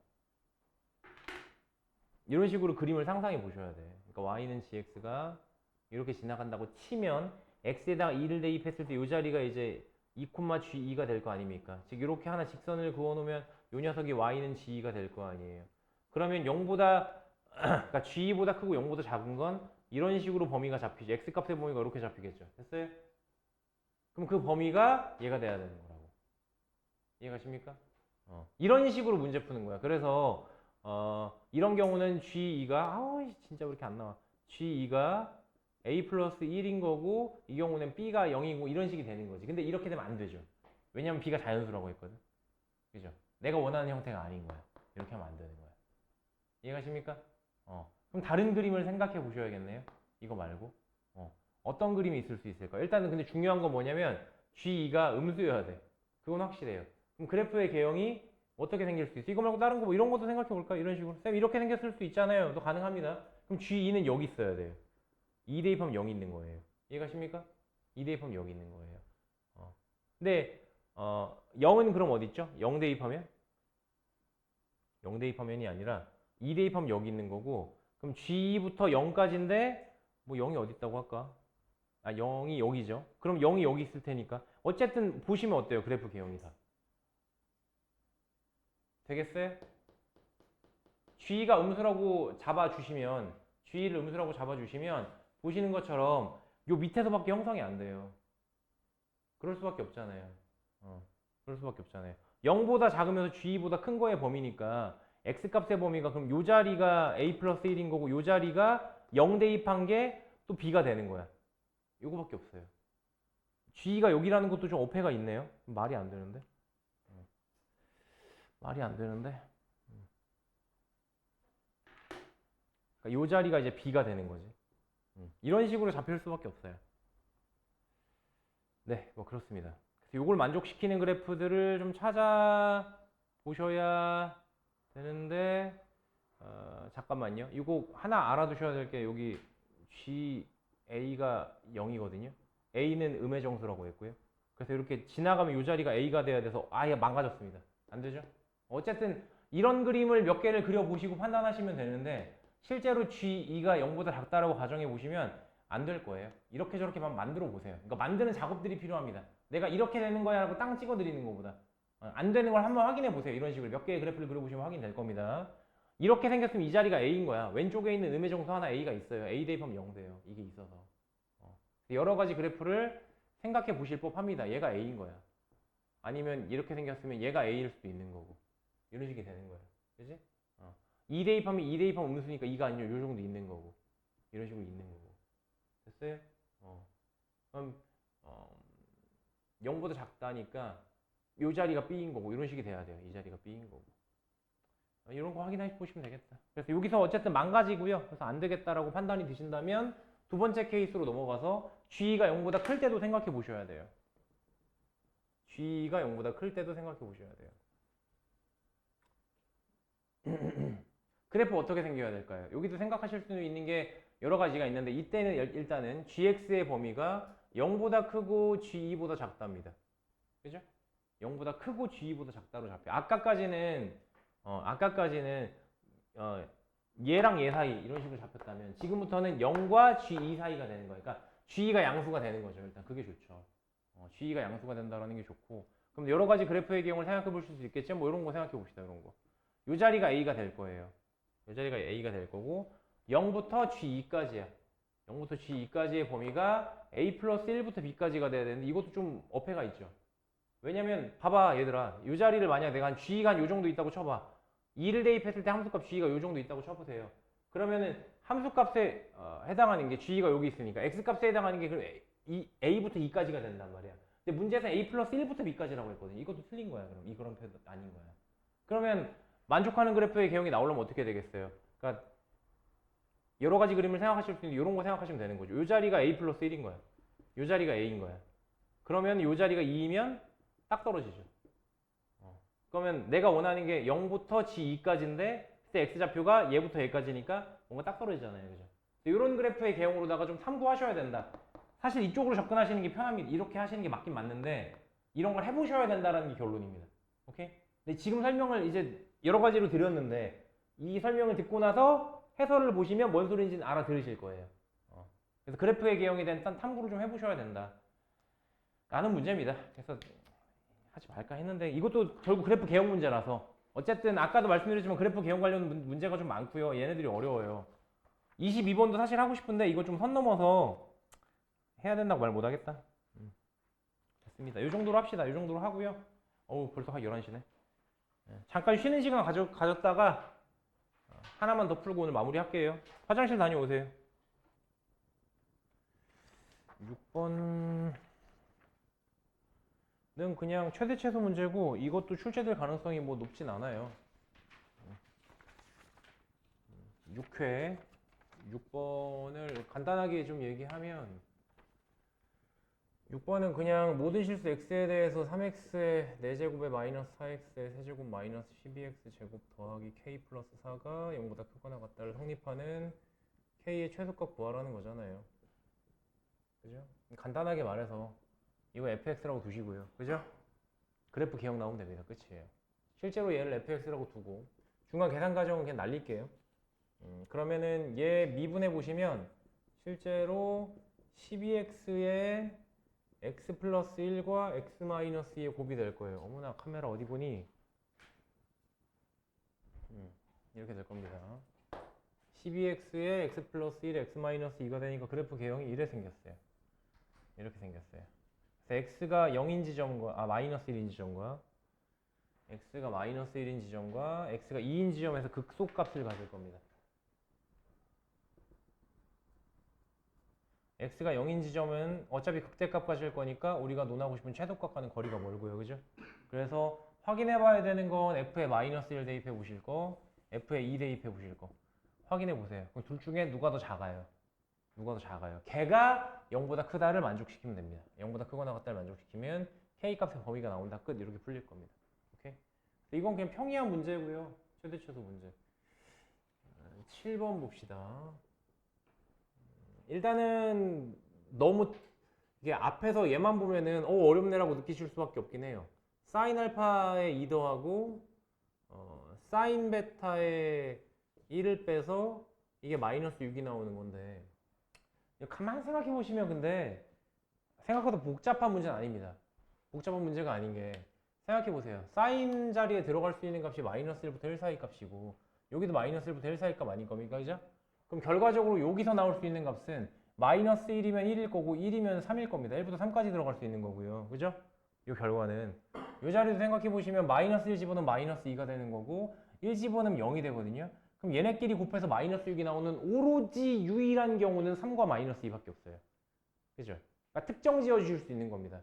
Speaker 1: 이런 식으로 그림을 상상해 보셔야 돼. 그러니까 y는 gx가 이렇게 지나간다고 치면 x에다가 2를 대입했을 때 이 자리가 이제 2,g2가 될 거 아닙니까? 즉 이렇게 하나 직선을 그어 놓으면 이 녀석이 y는 g2가 될 거 아니에요. 그러면 0보다 그러니까 g2보다 크고 0보다 작은 건 이런 식으로 범위가 잡히죠. x 값의 범위가 이렇게 잡히겠죠. 됐어요? 그럼 그 범위가 얘가 돼야 되는 거라고. 이해가십니까? 이런 식으로 문제 푸는 거야. 그래서 이런 경우는 G2가 진짜 왜 이렇게 안 나와? G2가 A 플러스 1인 거고 이 경우는 B가 0이고 이런 식이 되는 거지. 근데 이렇게 되면 안 되죠. 왜냐면 B가 자연수라고 했거든. 그죠? 내가 원하는 형태가 아닌 거야. 이렇게 하면 안 되는 거야. 이해가십니까? 그럼 다른 그림을 생각해 보셔야겠네요. 이거 말고. 어떤 그림이 있을 수 있을까? 일단은 근데 중요한 건 뭐냐면 G2가 음수여야 돼. 그건 확실해요. 그럼 그래프의 개형이 어떻게 생길 수 있어? 이거 말고 다른 거 뭐 이런 것도 생각해 볼까? 이런 식으로. 쌤 이렇게 생겼을 수 있잖아요. 또 가능합니다. 그럼 G2는 여기 있어야 돼요. 2 대입하면 0이 있는 거예요. 이해가십니까? 2 대입하면 여기 있는 거예요. 근데 0은 그럼 어디 있죠? 0 대입하면? 0 대입하면이 아니라 2 대입하면 여기 있는 거고 그럼 G부터 0까지인데 뭐 0이 어디 있다고 할까? 0이 여기죠. 그럼 0이 여기 있을 테니까 어쨌든 보시면 어때요? 그래프 개형이 다. 되겠어요? G가 음수라고 잡아주시면 G를 음수라고 잡아주시면 보시는 것처럼 요 밑에서밖에 형성이 안 돼요. 그럴 수밖에 없잖아요. 그럴 수밖에 없잖아요. 0보다 작으면서 G보다 큰 거의 범위니까 X값의 범위가 그럼 요 자리가 A 플러스 1인 거고 요 자리가 0 대입한 게 또 B가 되는 거야. 요거밖에 없어요. G가 여기라는 것도 좀 어폐가 있네요. 말이 안 되는데. 말이 안 되는데. 그러니까 요 자리가 이제 B가 되는 거지. 이런 식으로 잡힐 수밖에 없어요. 네, 뭐 그렇습니다. 그래서 요걸 만족시키는 그래프들을 좀 찾아보셔야 되는데 잠깐만요. 이거 하나 알아두셔야 될 게 여기 GA가 0이거든요. A는 음의 정수라고 했고요. 그래서 이렇게 지나가면 이 자리가 A가 돼야 돼서 아예 망가졌습니다. 안 되죠? 어쨌든 이런 그림을 몇 개를 그려보시고 판단하시면 되는데 실제로 G2가 0보다 작다라고 가정해 보시면 안 될 거예요. 이렇게 저렇게만 만들어 보세요. 그러니까 만드는 작업들이 필요합니다. 내가 이렇게 되는 거야 라고 땅 찍어 드리는 것보다 안 되는 걸 한번 확인해 보세요. 이런 식으로 몇 개의 그래프를 그려보시면 확인될 겁니다. 이렇게 생겼으면 이 자리가 A인 거야. 왼쪽에 있는 음의 정수 하나 A가 있어요. A 대입하면 0 돼요. 이게 있어서. 여러 가지 그래프를 생각해 보실 법합니다. 얘가 A인 거야. 아니면 이렇게 생겼으면 얘가 A일 수도 있는 거고. 이런 식이 되는 거야. 그지? 2 대입하면 2 대입하면 음수니까 2가 아니고 요 정도 있는 거고. 이런 식으로 있는 거고. 됐어요? 그럼 0보다 작다니까 요 자리가 B인 거고 이런 식이 돼야 돼요. 이 자리가 B인 거고. 이런 거 확인해 보시면 되겠다. 그래서 여기서 어쨌든 망가지고요. 그래서 안 되겠다라고 판단이 드신다면 두 번째 케이스로 넘어가서 G가 0보다 클 때도 생각해 보셔야 돼요. G가 0보다 클 때도 생각해 보셔야 돼요. 그래프 어떻게 생겨야 될까요? 여기도 생각하실 수 있는 게 여러 가지가 있는데 이때는 일단은 GX의 범위가 0보다 크고 G2보다 작답니다. 그죠? 0보다 크고 G2보다 작다로 잡혀. 아까까지는 얘랑 얘 사이 이런 식으로 잡혔다면 지금부터는 0과 G2 사이가 되는 거예요. 그러니까 G가 양수가 되는 거죠. 일단 그게 좋죠. G가 양수가 된다는 게 좋고. 그럼 여러 가지 그래프의 경우를 생각해 보실 수 있겠죠? 뭐 이런 거 생각해 봅시다. 이런 거. 이 자리가 A가 될 거예요. 이 자리가 A가 될 거고 0부터 G2까지야. 0부터 G2까지의 범위가 A 플러스 1부터 B까지가 돼야 되는데 이것도 좀 어폐가 있죠. 왜냐면 봐봐 얘들아. 이 자리를 만약 내가 G가 한 요 정도 있다고 쳐봐. 2를 대입했을 때 함수값 G가 요 정도 있다고 쳐보세요. 그러면은 함수값에 해당하는 게 G가 여기 있으니까 X값에 해당하는 게 그럼 A부터 2까지가 된단 말이야. 근데 문제에서 A 플러스 1부터 B까지라고 했거든. 이것도 틀린 거야. 그럼 이 그래프도 아닌 거야. 그러면 만족하는 그래프의 개형이 나오려면 어떻게 되겠어요? 그러니까 여러 가지 그림을 생각하실 수 있는데 이런 거 생각하시면 되는 거죠. 이 자리가 A 플러스 1인 거야. 이 자리가 A인 거야. 그러면 이 자리가 2이면 딱 떨어지죠. 그러면 내가 원하는 게 0부터 G2까지인데 그때 X좌표가 얘부터 얘까지니까 뭔가 딱 떨어지잖아요. 그죠? 이런 그래프의 개형으로다가 좀 참고하셔야 된다. 사실 이쪽으로 접근하시는 게 편합니다. 이렇게 하시는 게 맞긴 맞는데 이런 걸 해보셔야 된다는 게 결론입니다. 오케이? 근데 지금 설명을 이제 여러 가지로 드렸는데 이 설명을 듣고 나서 해설을 보시면 뭔 소리인지는 알아들으실 거예요. 그래서 그래프의 개형에 대한 탐구를 좀 해보셔야 된다. 라는 문제입니다. 그래서 하지 말까 했는데 이것도 결국 그래프 개형 문제라서 어쨌든 아까도 말씀드렸지만 그래프 개형 관련 문제가 좀 많고요. 얘네들이 어려워요. 22번도 사실 하고 싶은데 이거 좀 선 넘어서 해야 된다고 말 못하겠다. 됐습니다. 이 정도로 합시다. 이 정도로 하고요. 어우 벌써 한 11시네. 잠깐 쉬는 시간 가졌다가 하나만 더 풀고 오늘 마무리할게요. 화장실 다녀오세요. 6번은 그냥 최대 최소 문제고 이것도 출제될 가능성이 뭐 높진 않아요. 6회 6번을 간단하게 좀 얘기하면 6번은 그냥 모든 실수 x에 대해서 3x의 4제곱에 마이너스 4x의 세제곱 마이너스 12x 제곱 더하기 k 플러스 4가 0보다 크거나 같다를 성립하는 k의 최소값 구하라는 거잖아요. 그죠? 간단하게 말해서 이거 fx라고 두시고요. 그죠? 그래프 기억 나오면 됩니다. 끝이에요. 실제로 얘를 fx라고 두고 중간 계산 과정은 그냥 날릴게요. 그러면은 얘 미분해 보시면 실제로 12x의 x 플러스 1과 x 마이너스 2의 곱이 될 거예요. 어머나 카메라 어디 보니? 이렇게 될 겁니다. 12x의 x 플러스 1, x 마이너스 2가 되니까 그래프 개형이 이래 생겼어요. 이렇게 생겼어요. 그래서 x가 0인 지점과 마이너스 1인 지점과 x가 마이너스 1인 지점과 x가 2인 지점에서 극소값을 가질 겁니다. x가 0인 지점은 어차피 극대값 가질 거니까 우리가 논하고 싶은 최소값과는 거리가 멀고요. 그죠? 그래서 확인해 봐야 되는 건 f에 마이너스 1 대입해 보실 거, f에 2 대입해 보실 거. 확인해 보세요. 그럼 둘 중에 누가 더 작아요? 누가 더 작아요? 걔가 0보다 크다를 만족시키면 됩니다. 0보다 크거나 같다를 만족시키면 k값의 범위가 나온다. 끝. 이렇게 풀릴 겁니다. 오케이? 이건 그냥 평이한 문제고요. 최대 최소 문제. 7번 봅시다. 일단은 너무 이게 앞에서 얘만 보면은 어렵네라고 느끼실 수밖에 없긴 해요. 사인 알파의 2 더하고 사인 베타의 1을 빼서 이게 마이너스 6이 나오는 건데 가만히 생각해 보시면 근데 생각보다 복잡한 문제는 아닙니다. 복잡한 문제가 아닌 게 생각해 보세요. 사인 자리에 들어갈 수 있는 값이 마이너스 1부터 1 사이 값이고 여기도 마이너스 1부터 1 사이 값 아닐 겁니까? 그죠? 그럼 결과적으로 여기서 나올 수 있는 값은 마이너스 1이면 1일 거고 1이면 3일 겁니다. 1부터 3까지 들어갈 수 있는 거고요. 그죠? 이 결과는 이 자리도 생각해 보시면 마이너스 1 집어넣으면 마이너스 2가 되는 거고 1 집어넣으면 0이 되거든요. 그럼 얘네끼리 곱해서 마이너스 6이 나오는 오로지 유일한 경우는 3과 마이너스 2밖에 없어요. 그죠? 그러니까 특정 지어 주실 수 있는 겁니다.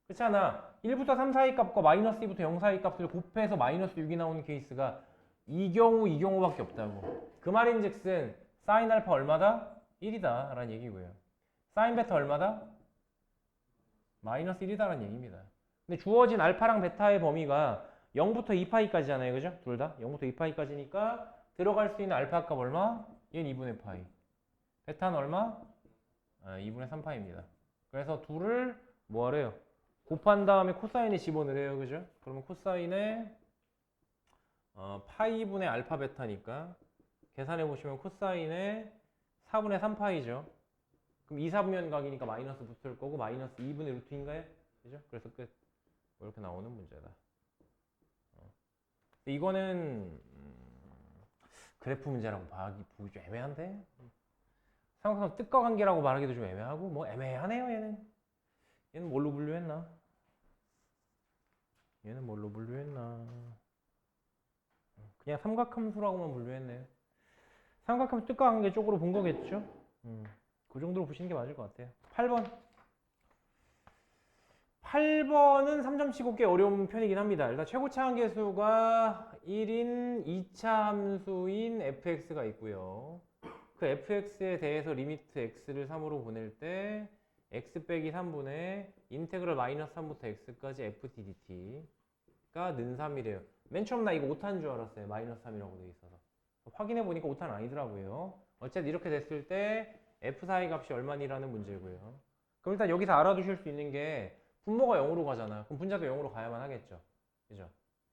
Speaker 1: 그렇잖아. 1부터 3 사이 값과 마이너스 2부터 0 사이 값을 곱해서 마이너스 6이 나오는 케이스가 이 경우밖에 없다고. 그 말인즉슨 사인 알파 얼마다? 1이다 라는 얘기고요. 사인 베타 얼마다? 마이너스 1이다 라는 얘기입니다. 근데 주어진 알파랑 베타의 범위가 0부터 2파이까지잖아요. 그죠? 둘 다 0부터 2파이까지니까 들어갈 수 있는 알파 값 얼마? 얘는 2분의 파이. 베타는 얼마? 2분의 3파이입니다. 그래서 둘을 뭐하래요? 곱한 다음에 코사인에 집어넣으래요. 그죠? 그러면 코사인에 파이분의 알파 베타니까 계산해 보시면 코사인에 4분의 3파이죠. 그럼 2, 4분면 각이니까 마이너스 붙을 거고 마이너스 2분의 루트인가요? 그죠? 그래서 끝. 이렇게 나오는 문제다. 이거는 그래프 문제라고 보기 좀 애매한데? 삼각형 뜻과 관계라고 말하기도 좀 애매하고 뭐 애매하네요. 얘는 뭘로 분류했나? 그냥 삼각함수라고만 분류했네요. 삼각함수 뜻과 관계 쪽으로 본 거겠죠? 그 정도로 보시는 게 맞을 것 같아요. 8번은 3점 치고 꽤 어려운 편이긴 합니다. 일단 최고차 한계수가 1인 2차 함수인 fx가 있고요. 그 fx에 대해서 리미트 x를 3으로 보낼 때 x 빼기 3분의 인테그럴 마이너스 3부터 x까지 f ddt가 는 3이래요. 맨 처음 나 이거 오타인 줄 알았어요. 마이너스 3이라고 돼 있어서. 확인해 보니까 오타는 아니더라고요. 어쨌든 이렇게 됐을 때 f 사이 값이 얼마니라는 문제고요. 그럼 일단 여기서 알아두실 수 있는 게 분모가 0으로 가잖아. 그럼 분자도 0으로 가야만 하겠죠. 그죠?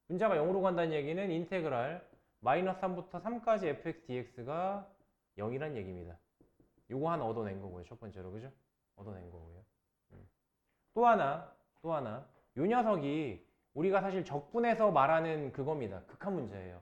Speaker 1: 분자가 0으로 간다는 얘기는 인테그랄 마이너스 3부터 3까지 fx dx가 0이란 얘기입니다. 요거 하나 얻어낸 거고요. 첫 번째로. 그죠? 얻어낸 거고요. 또 하나. 요 녀석이 우리가 사실 적분에서 말하는 그겁니다. 극한 문제예요.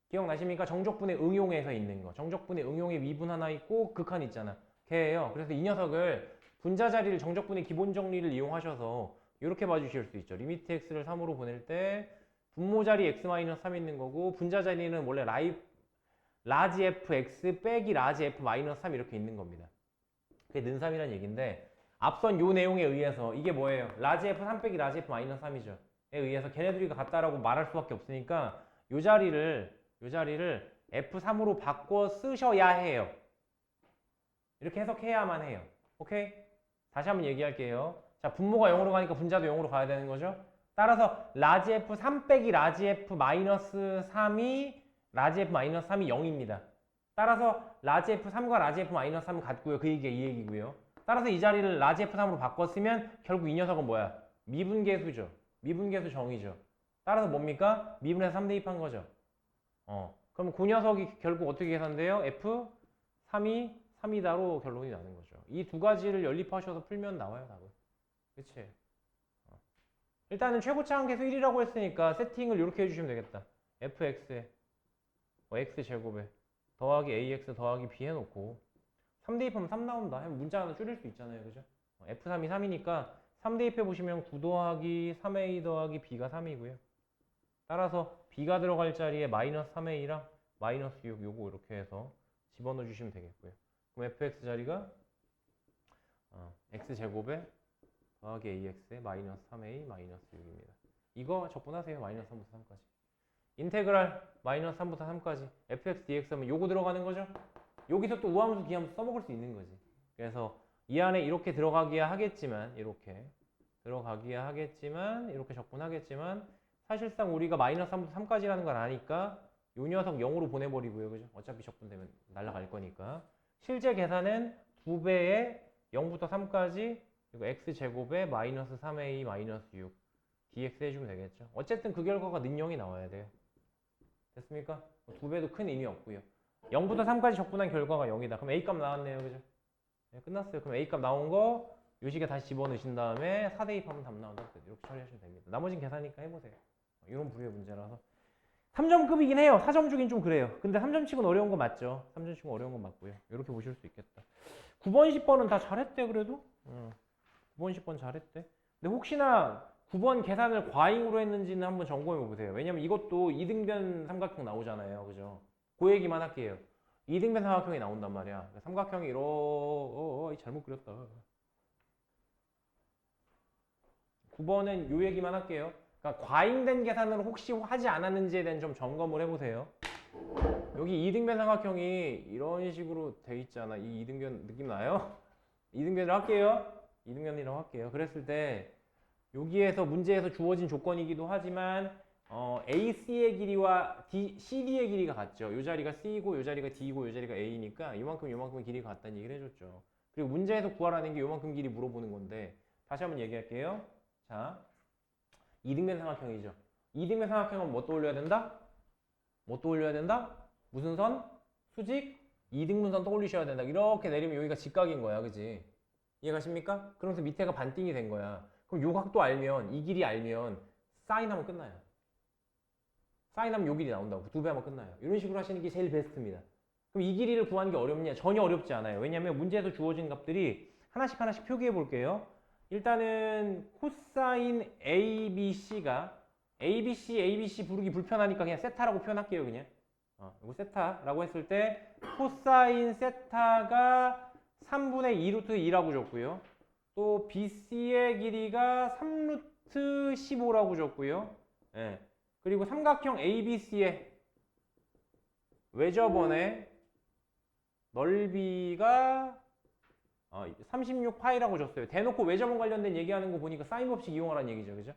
Speaker 1: 기억나십니까? 정적분의 응용에서 있는 거. 정적분의 응용에 미분 하나 있고 극한 있잖아. 걔예요. 그래서 이 녀석을 분자 자리를 정적분의 기본 정리를 이용하셔서 이렇게 봐주실 수 있죠. 리미트 x를 3으로 보낼 때 분모 자리 x-3 있는 거고 분자 자리는 원래 라지 fx 빼기 라지 f-3 이렇게 있는 겁니다. 그게 는 3이라는 얘기인데 앞선 요 내용에 의해서 이게 뭐예요? 라지 f3 빼기 라지 f-3이죠. 에 의해서 걔네들이가 같다라고 말할 수밖에 없으니까 요 자리를 f3으로 바꿔 쓰셔야 해요. 이렇게 해석해야만 해요. 오케이? 다시 한번 얘기할게요. 자, 분모가 0으로 가니까 분자도 0으로 가야 되는 거죠. 따라서 라지 f3 빼기 라지 f-3이 라지 f-3이 0입니다. 따라서 라지 f3과 라지 f-3은 같고요. 그 얘기가 이 얘기고요. 따라서 이 자리를 라지 f3으로 바꿨으면 결국 이 녀석은 뭐야? 미분계수죠. 미분계수 정의죠. 따라서 뭡니까? 미분에서 3 대입한 거죠. 그럼 그 녀석이 결국 어떻게 계산돼요? f3이 3이다로 결론이 나는 거죠. 이 두 가지를 연립하셔서 풀면 나와요, 답은. 그치? 일단은 최고차 한계수 1이라고 했으니까 세팅을 이렇게 해주시면 되겠다. fx에 x제곱에 더하기 ax 더하기 b 해놓고 3 대입하면 3 나온다. 문자 하나 줄일 수 있잖아요. 그죠? f3이 3이니까 3 대입해보시면 9 더하기 3a 더하기 b가 3이고요. 따라서 b가 들어갈 자리에 마이너스 3a랑 마이너스 6 요거 이렇게 해서 집어넣어 주시면 되겠고요. 그럼 fx 자리가 x제곱에 더하기 ax에 마이너스 3a 마이너스 6입니다. 이거 적분하세요. 마이너스 3부터 3까지. 인테그랄 마이너스 3부터 3까지 fx dx 하면 요거 들어가는 거죠? 여기서 또 우함수 기함수 써먹을 수 있는 거지. 그래서 이 안에 이렇게 들어가기야 하겠지만 이렇게 적분하겠지만 사실상 우리가 마이너스 3부터 3까지라는 걸 아니까 요 녀석 0으로 보내버리고요. 그죠? 어차피 적분되면 날아갈 거니까. 실제 계산은 2배의 0부터 3까지 그리고 x제곱에 마이너스 3a 마이너스 6 dx 해주면 되겠죠. 어쨌든 그 결과가 는 0이 나와야 돼요. 됐습니까? 2배도 큰 의미 없고요. 0부터 3까지 적분한 결과가 0이다. 그럼 A값 나왔네요. 그죠? 네, 끝났어요. 그럼 A값 나온 거 요식에 다시 집어넣으신 다음에 4대입하면 답 나온다. 이렇게 처리하시면 됩니다. 나머지는 계산이니까 해보세요. 이런 부류의 문제라서 3점급이긴 해요. 4점 주긴 좀 그래요. 근데 3점 치곤 어려운 거 맞죠? 3점 치곤 어려운 건 맞고요. 이렇게 보실 수 있겠다. 9번, 10번은 다 잘했대 그래도. 9번, 10번 잘했대. 근데 혹시나 9번 계산을 과잉으로 했는지는 한번 점검해 보세요. 왜냐면 이것도 이등변 삼각형 나오잖아요. 그죠? 그 얘기만 할게요. 이등변 삼각형이 나온단 말이야. 삼각형이 잘못 그렸다. 9번은 요 얘기만 할게요. 그러니까 과잉된 계산을 혹시 하지 않았는지에 대한 좀 점검을 해보세요. 여기 이등변 삼각형이 이런 식으로 돼 있잖아. 이 이등변 느낌 나요? 이등변을 할게요. 이등변이라고 할게요. 그랬을 때 여기에서 문제에서 주어진 조건이기도 하지만 AC의 길이와 CD의 길이가 같죠. 이 자리가 C고 이 자리가 D고 이 자리가 A니까 이만큼 길이가 같다는 얘기를 해줬죠. 그리고 문제에서 구하라는 게 이만큼 길이 물어보는 건데 다시 한번 얘기할게요. 자, 이등변 삼각형이죠. 이등변 삼각형은 뭐 떠올려야 된다? 뭐 떠올려야 된다? 무슨 선? 수직? 이등분선 떠올리셔야 된다. 이렇게 내리면 여기가 직각인 거야. 그지? 이해가십니까? 그러면서 밑에가 반띵이 된 거야. 그럼 요 각도 알면, 이 길이 알면 사인하면 끝나요. 사인하면 요 길이 나온다고. 2배 하면 끝나요. 이런 식으로 하시는 게 제일 베스트입니다. 그럼 이 길이를 구하는 게 어렵냐? 전혀 어렵지 않아요. 왜냐면 문제에서 주어진 값들이 하나씩 표기해 볼게요. 일단은 코사인 ABC가 ABC 부르기 불편하니까 그냥 세타라고 표현할게요. 그냥 이거 세타라고 했을 때 코사인 세타가 3분의 2루트 2라고 줬고요. 또 BC의 길이가 3루트 15라고 줬고요. 예. 그리고 삼각형 ABC의 외접원의 넓이가 36파이라고 줬어요. 대놓고 외접원 관련된 얘기하는 거 보니까 사인 법칙 이용하라는 얘기죠. 그죠?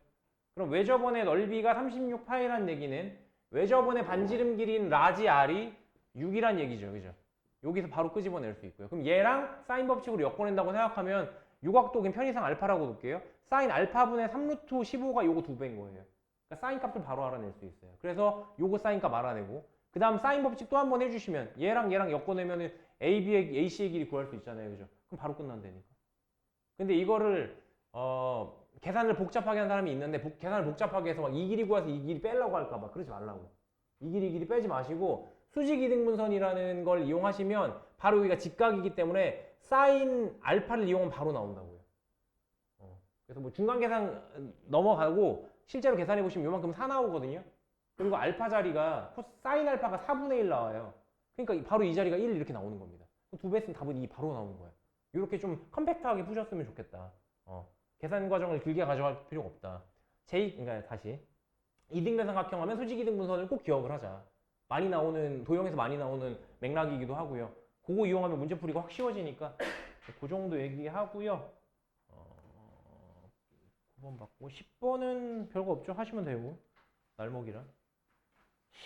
Speaker 1: 그럼 외접원의 넓이가 36파이라는 얘기는 외접원의 반지름 길이인 라지 R이 6이란 얘기죠. 그죠? 여기서 바로 끄집어낼 수 있고요. 그럼 얘랑 사인 법칙으로 엮어낸다고 생각하면 요각도 그냥 편의상 알파라고 놓을게요. 사인 알파분의 3루트 15가 요거 2배인 거예요. 그러니까 사인 값을 바로 알아낼 수 있어요. 그래서 요거 사인 값 알아내고 그 다음 사인 법칙 또 한 번 해주시면 얘랑 엮어내면 AC의 길이 구할 수 있잖아요. 그죠? 그럼 바로 끝난다니까. 근데 이거를 계산을 복잡하게 하는 사람이 있는데 계산을 복잡하게 해서 막 이 길이 구해서 이 길이 빼려고 할까봐 그러지 말라고. 이 길이 빼지 마시고 수직 이등분선이라는 걸 이용하시면 바로 여기가 직각이기 때문에 사인 알파를 이용하면 바로 나온다고요. 그래서 뭐 중간 계산 넘어가고 실제로 계산해 보시면 요만큼 4 나오거든요. 그리고 알파 자리가 사인 알파가 4분의 1 나와요. 그러니까 바로 이 자리가 1 이렇게 나오는 겁니다. 2배 쓰면 답은 2 바로 나오는 거예요. 이렇게 좀 컴팩트하게 푸셨으면 좋겠다. 계산 과정을 길게 가져갈 필요가 없다. 그러니까 다시 이등변 삼각형 하면 수직 이등분선을 꼭 기억을 하자. 많이 나오는 도형에서 많이 나오는 맥락이기도 하고요. 그거 이용하면 문제풀이가 확 쉬워지니까 그 정도 얘기하고요. 9번 받고 10번은 별거 없죠. 하시면 되고 날먹이라.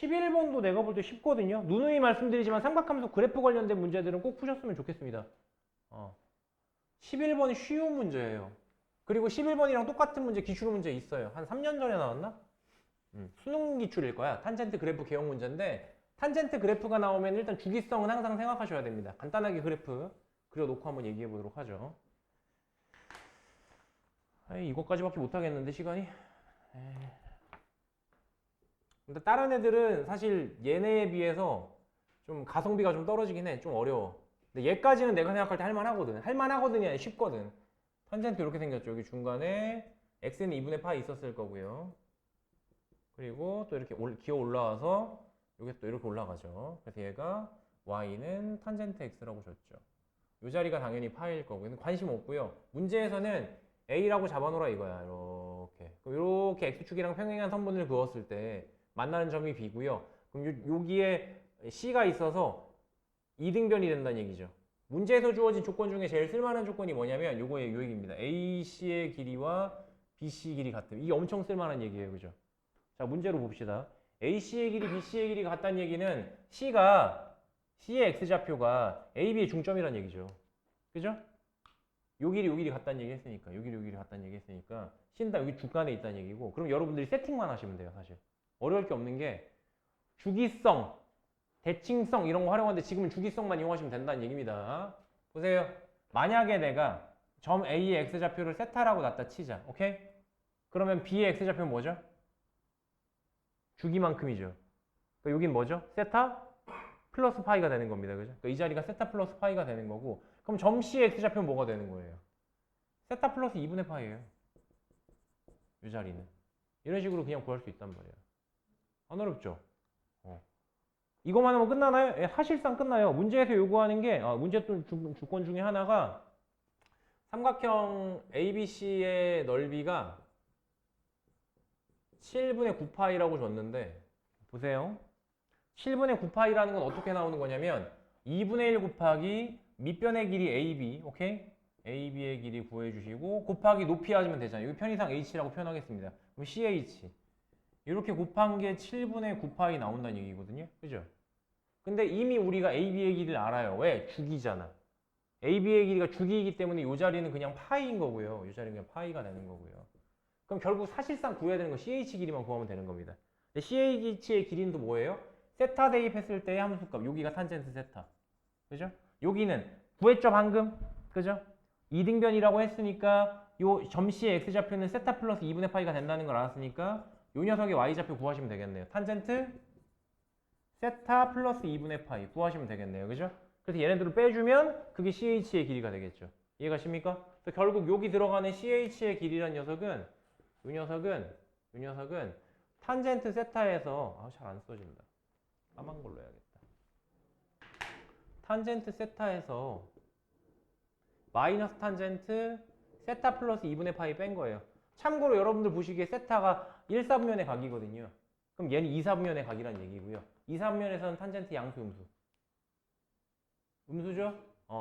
Speaker 1: 11번도 내가 볼 때 쉽거든요. 누누이 말씀드리지만 삼각함수 그래프 관련된 문제들은 꼭 푸셨으면 좋겠습니다. 11번이 쉬운 문제예요. 그리고 11번이랑 똑같은 문제 기출 문제 있어요. 한 3년 전에 나왔나? 수능 기출일 거야. 탄젠트 그래프 개형 문제인데 탄젠트 그래프가 나오면 일단 주기성은 항상 생각하셔야 됩니다. 간단하게 그래프 그려놓고 한번 얘기해 보도록 하죠. 이것까지밖에 못하겠는데 시간이. 근데 다른 애들은 사실 얘네에 비해서 좀 가성비가 좀 떨어지긴 해. 좀 어려워. 근데 얘까지는 내가 생각할 때 할만하거든. 할만하거든이 아니라 쉽거든. 탄젠트 이렇게 생겼죠. 여기 중간에 x는 2분의 파이 있었을 거고요. 그리고 또 이렇게 기어 올라와서 여기 또 이렇게 올라가죠. 그래서 얘가 y는 탄젠트 x라고 줬죠. 이 자리가 당연히 파이일 거고요. 관심 없고요. 문제에서는 a라고 잡아놓으라 이거야. 이렇게. 그럼 이렇게 x축이랑 평행한 선분을 그었을 때 만나는 점이 b고요. 그럼 여기에 c가 있어서 이등변이 된다는 얘기죠. 문제에서 주어진 조건 중에 제일 쓸만한 조건이 뭐냐면 요거의 요 얘기입니다. AC의 길이와 BC 길이 같음. 이게 엄청 쓸만한 얘기예요. 그죠? 자, 문제로 봅시다. AC의 길이, BC의 길이가 같다는 얘기는 C의 X좌표가 AB의 중점이라는 얘기죠. 그죠? 요 길이 같다는 얘기 했으니까. 요 길이 같다는 얘기 했으니까. C는 다 여기 중간에 있다는 얘기고. 그럼 여러분들이 세팅만 하시면 돼요, 사실. 어려울 게 없는 게 주기성, 대칭성 이런 거 활용하는데 지금은 주기성만 이용하시면 된다는 얘기입니다. 보세요. 만약에 내가 점 A의 X좌표를 세타라고 놨다 치자. 오케이? 그러면 B의 X좌표는 뭐죠? 주기만큼이죠. 그러니까 여긴 뭐죠? 세타 플러스 파이가 되는 겁니다. 그죠? 그러니까 이 자리가 세타 플러스 파이가 되는 거고, 그럼 점 C의 X좌표는 뭐가 되는 거예요? 세타 플러스 2분의 파이예요. 이 자리는. 이런 식으로 그냥 구할 수 있단 말이에요. 안 어렵죠? 이거만 하면 끝나나요? 예, 사실상 끝나요. 문제에서 요구하는 게, 문제 또 조건 중에 하나가 삼각형 ABC의 넓이가 7분의 9파이라고 줬는데, 보세요. 7분의 9파이라는 건 어떻게 나오는 거냐면 2분의 1 곱하기 밑변의 길이 AB, 오케이? AB의 길이 구해주시고 곱하기 높이 하시면 되잖아요. 여기 편의상 H라고 표현하겠습니다. 그럼 CH 이렇게 곱한 게 7분의 9파이 나온다는 얘기거든요. 그죠? 근데 이미 우리가 AB의 길이를 알아요. 왜? 주기잖아. AB의 길이가 주기이기 때문에 이 자리는 그냥 파이인 거고요. 이 자리는 그냥 파이가 되는 거고요. 그럼 결국 사실상 구해야 되는 건 CH 길이만 구하면 되는 겁니다. 근데 CH의 길이는 또 뭐예요? 세타 대입했을 때의 함수값. 여기가 탄젠트 세타. 그죠? 여기는 구했죠, 방금? 그죠? 이등변이라고 했으니까 요 점C의 X좌표는 세타 플러스 2분의 파이가 된다는 걸 알았으니까 요 녀석의 Y좌표 구하시면 되겠네요. 탄젠트 세타 플러스 2분의 파이 구하시면 되겠네요. 그죠? 그래서 얘네들을 빼주면 그게 CH의 길이가 되겠죠. 이해가 십니까? 그래서 결국 여기 들어가는 CH의 길이란 녀석은 요 녀석은 탄젠트 세타에서 잘 안 써진다. 까만 걸로 해야겠다. 탄젠트 세타에서 마이너스 탄젠트 세타 플러스 2분의 파이 뺀 거예요. 참고로 여러분들 보시기에 세타가 1, 4분면의 각이거든요. 그럼 얘는 2, 4분면의 각이란 얘기고요. 2, 4분면에서는 탄젠트 양수 음수. 음수죠?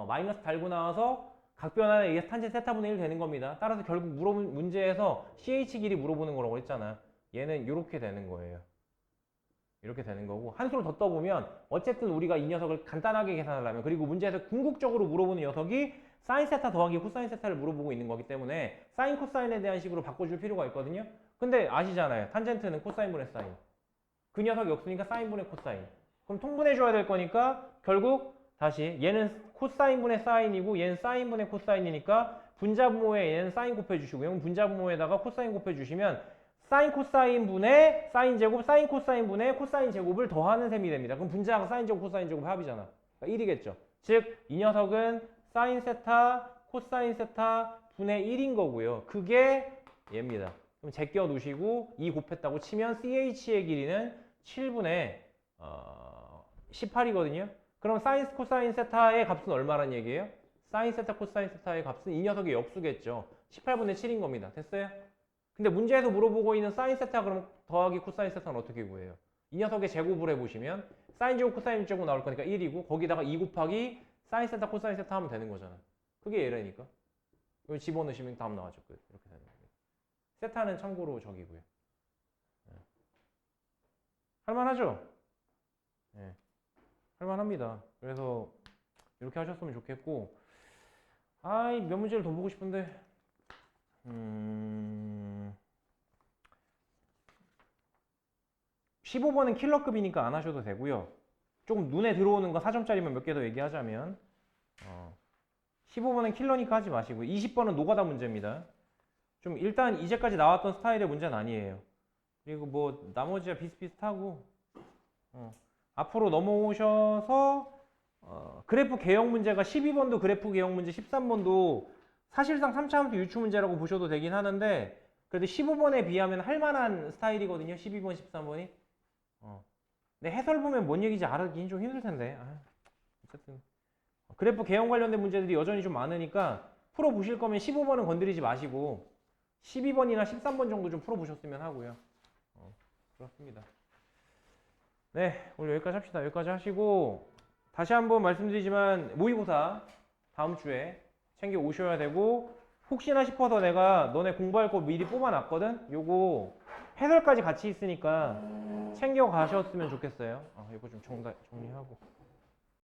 Speaker 1: 마이너스 달고 나와서 각변환에 의해서 탄젠트 세타분의 1 되는 겁니다. 따라서 결국 물어본 문제에서 CH 길이 물어보는 거라고 했잖아. 얘는 이렇게 되는 거예요. 이렇게 되는 거고 한수를 더 떠보면 어쨌든 우리가 이 녀석을 간단하게 계산하려면 그리고 문제에서 궁극적으로 물어보는 녀석이 사인 세타 더하기 코사인 세타를 물어보고 있는 거기 때문에 사인 코사인에 대한 식으로 바꿔줄 필요가 있거든요. 근데 아시잖아요. 탄젠트는 코사인분의 사인. 그 녀석이 없으니까 사인분의 코사인. 그럼 통분해줘야 될 거니까 결국 다시 얘는 코사인분의 사인이고 얘는 사인분의 코사인이니까 분자분모에 얘는 사인 곱해주시고 얘는 분자분모에다가 코사인 곱해주시면 사인 코사인 분의 사인 제곱, 사인 코사인 분의 코사인 제곱을 더하는 셈이 됩니다. 그럼 분자가 사인 제곱, 코사인 제곱 합이잖아. 그러니까 1이겠죠. 즉, 이 녀석은 사인 세타, 코사인 세타 분의 1인 거고요. 그게 얘입니다. 그럼 제껴 놓으시고 2 곱했다고 치면 CH의 길이는 7분의 18이거든요. 그럼 사인 코사인 세타의 값은 얼마란 얘기예요? 사인 세타, 코사인 세타의 값은 이 녀석의 역수겠죠. 18분의 7인 겁니다. 됐어요? 근데 문제에서 물어보고 있는 사인 세타 그럼 더하기 코사인 세타는 어떻게 구해요? 이 녀석의 제곱을 해보시면 사인 제곱 코사인 제곱 나올 거니까 1이고 거기다가 2 곱하기 사인 세타 코사인 세타 하면 되는 거잖아. 그게 얘라니까. 여기 집어넣으시면 다음 나와죠. 이렇게 되는 거예요. 세타는 참고로 저기고요. 할만하죠? 네. 할만합니다. 그래서 이렇게 하셨으면 좋겠고 몇 문제를 더 보고 싶은데 15번은 킬러급이니까 안 하셔도 되고요. 조금 눈에 들어오는 거 4점짜리만 몇 개 더 얘기하자면 15번은 킬러니까 하지 마시고 20번은 노가다 문제입니다. 좀 일단 이제까지 나왔던 스타일의 문제는 아니에요. 그리고 뭐 나머지야 비슷비슷하고 앞으로 넘어오셔서 그래프 개형 문제가 12번도 그래프 개형 문제 13번도 사실상 3차 함수 유추 문제라고 보셔도 되긴 하는데 그래도 15번에 비하면 할만한 스타일이거든요. 12번, 13번이. 근데 해설 보면 뭔 얘기인지 알아듣긴 좀 힘들 텐데. 어쨌든 그래프 개형 관련된 문제들이 여전히 좀 많으니까 풀어보실 거면 15번은 건드리지 마시고 12번이나 13번 정도 좀 풀어보셨으면 하고요. 그렇습니다. 네, 오늘 여기까지 합시다. 여기까지 하시고 다시 한번 말씀드리지만 모의고사 다음 주에 챙겨 오셔야 되고 혹시나 싶어서 내가 너네 공부할 거 미리 뽑아놨거든? 요거 해설까지 같이 있으니까 챙겨 가셨으면 좋겠어요. 이거 좀 정리하고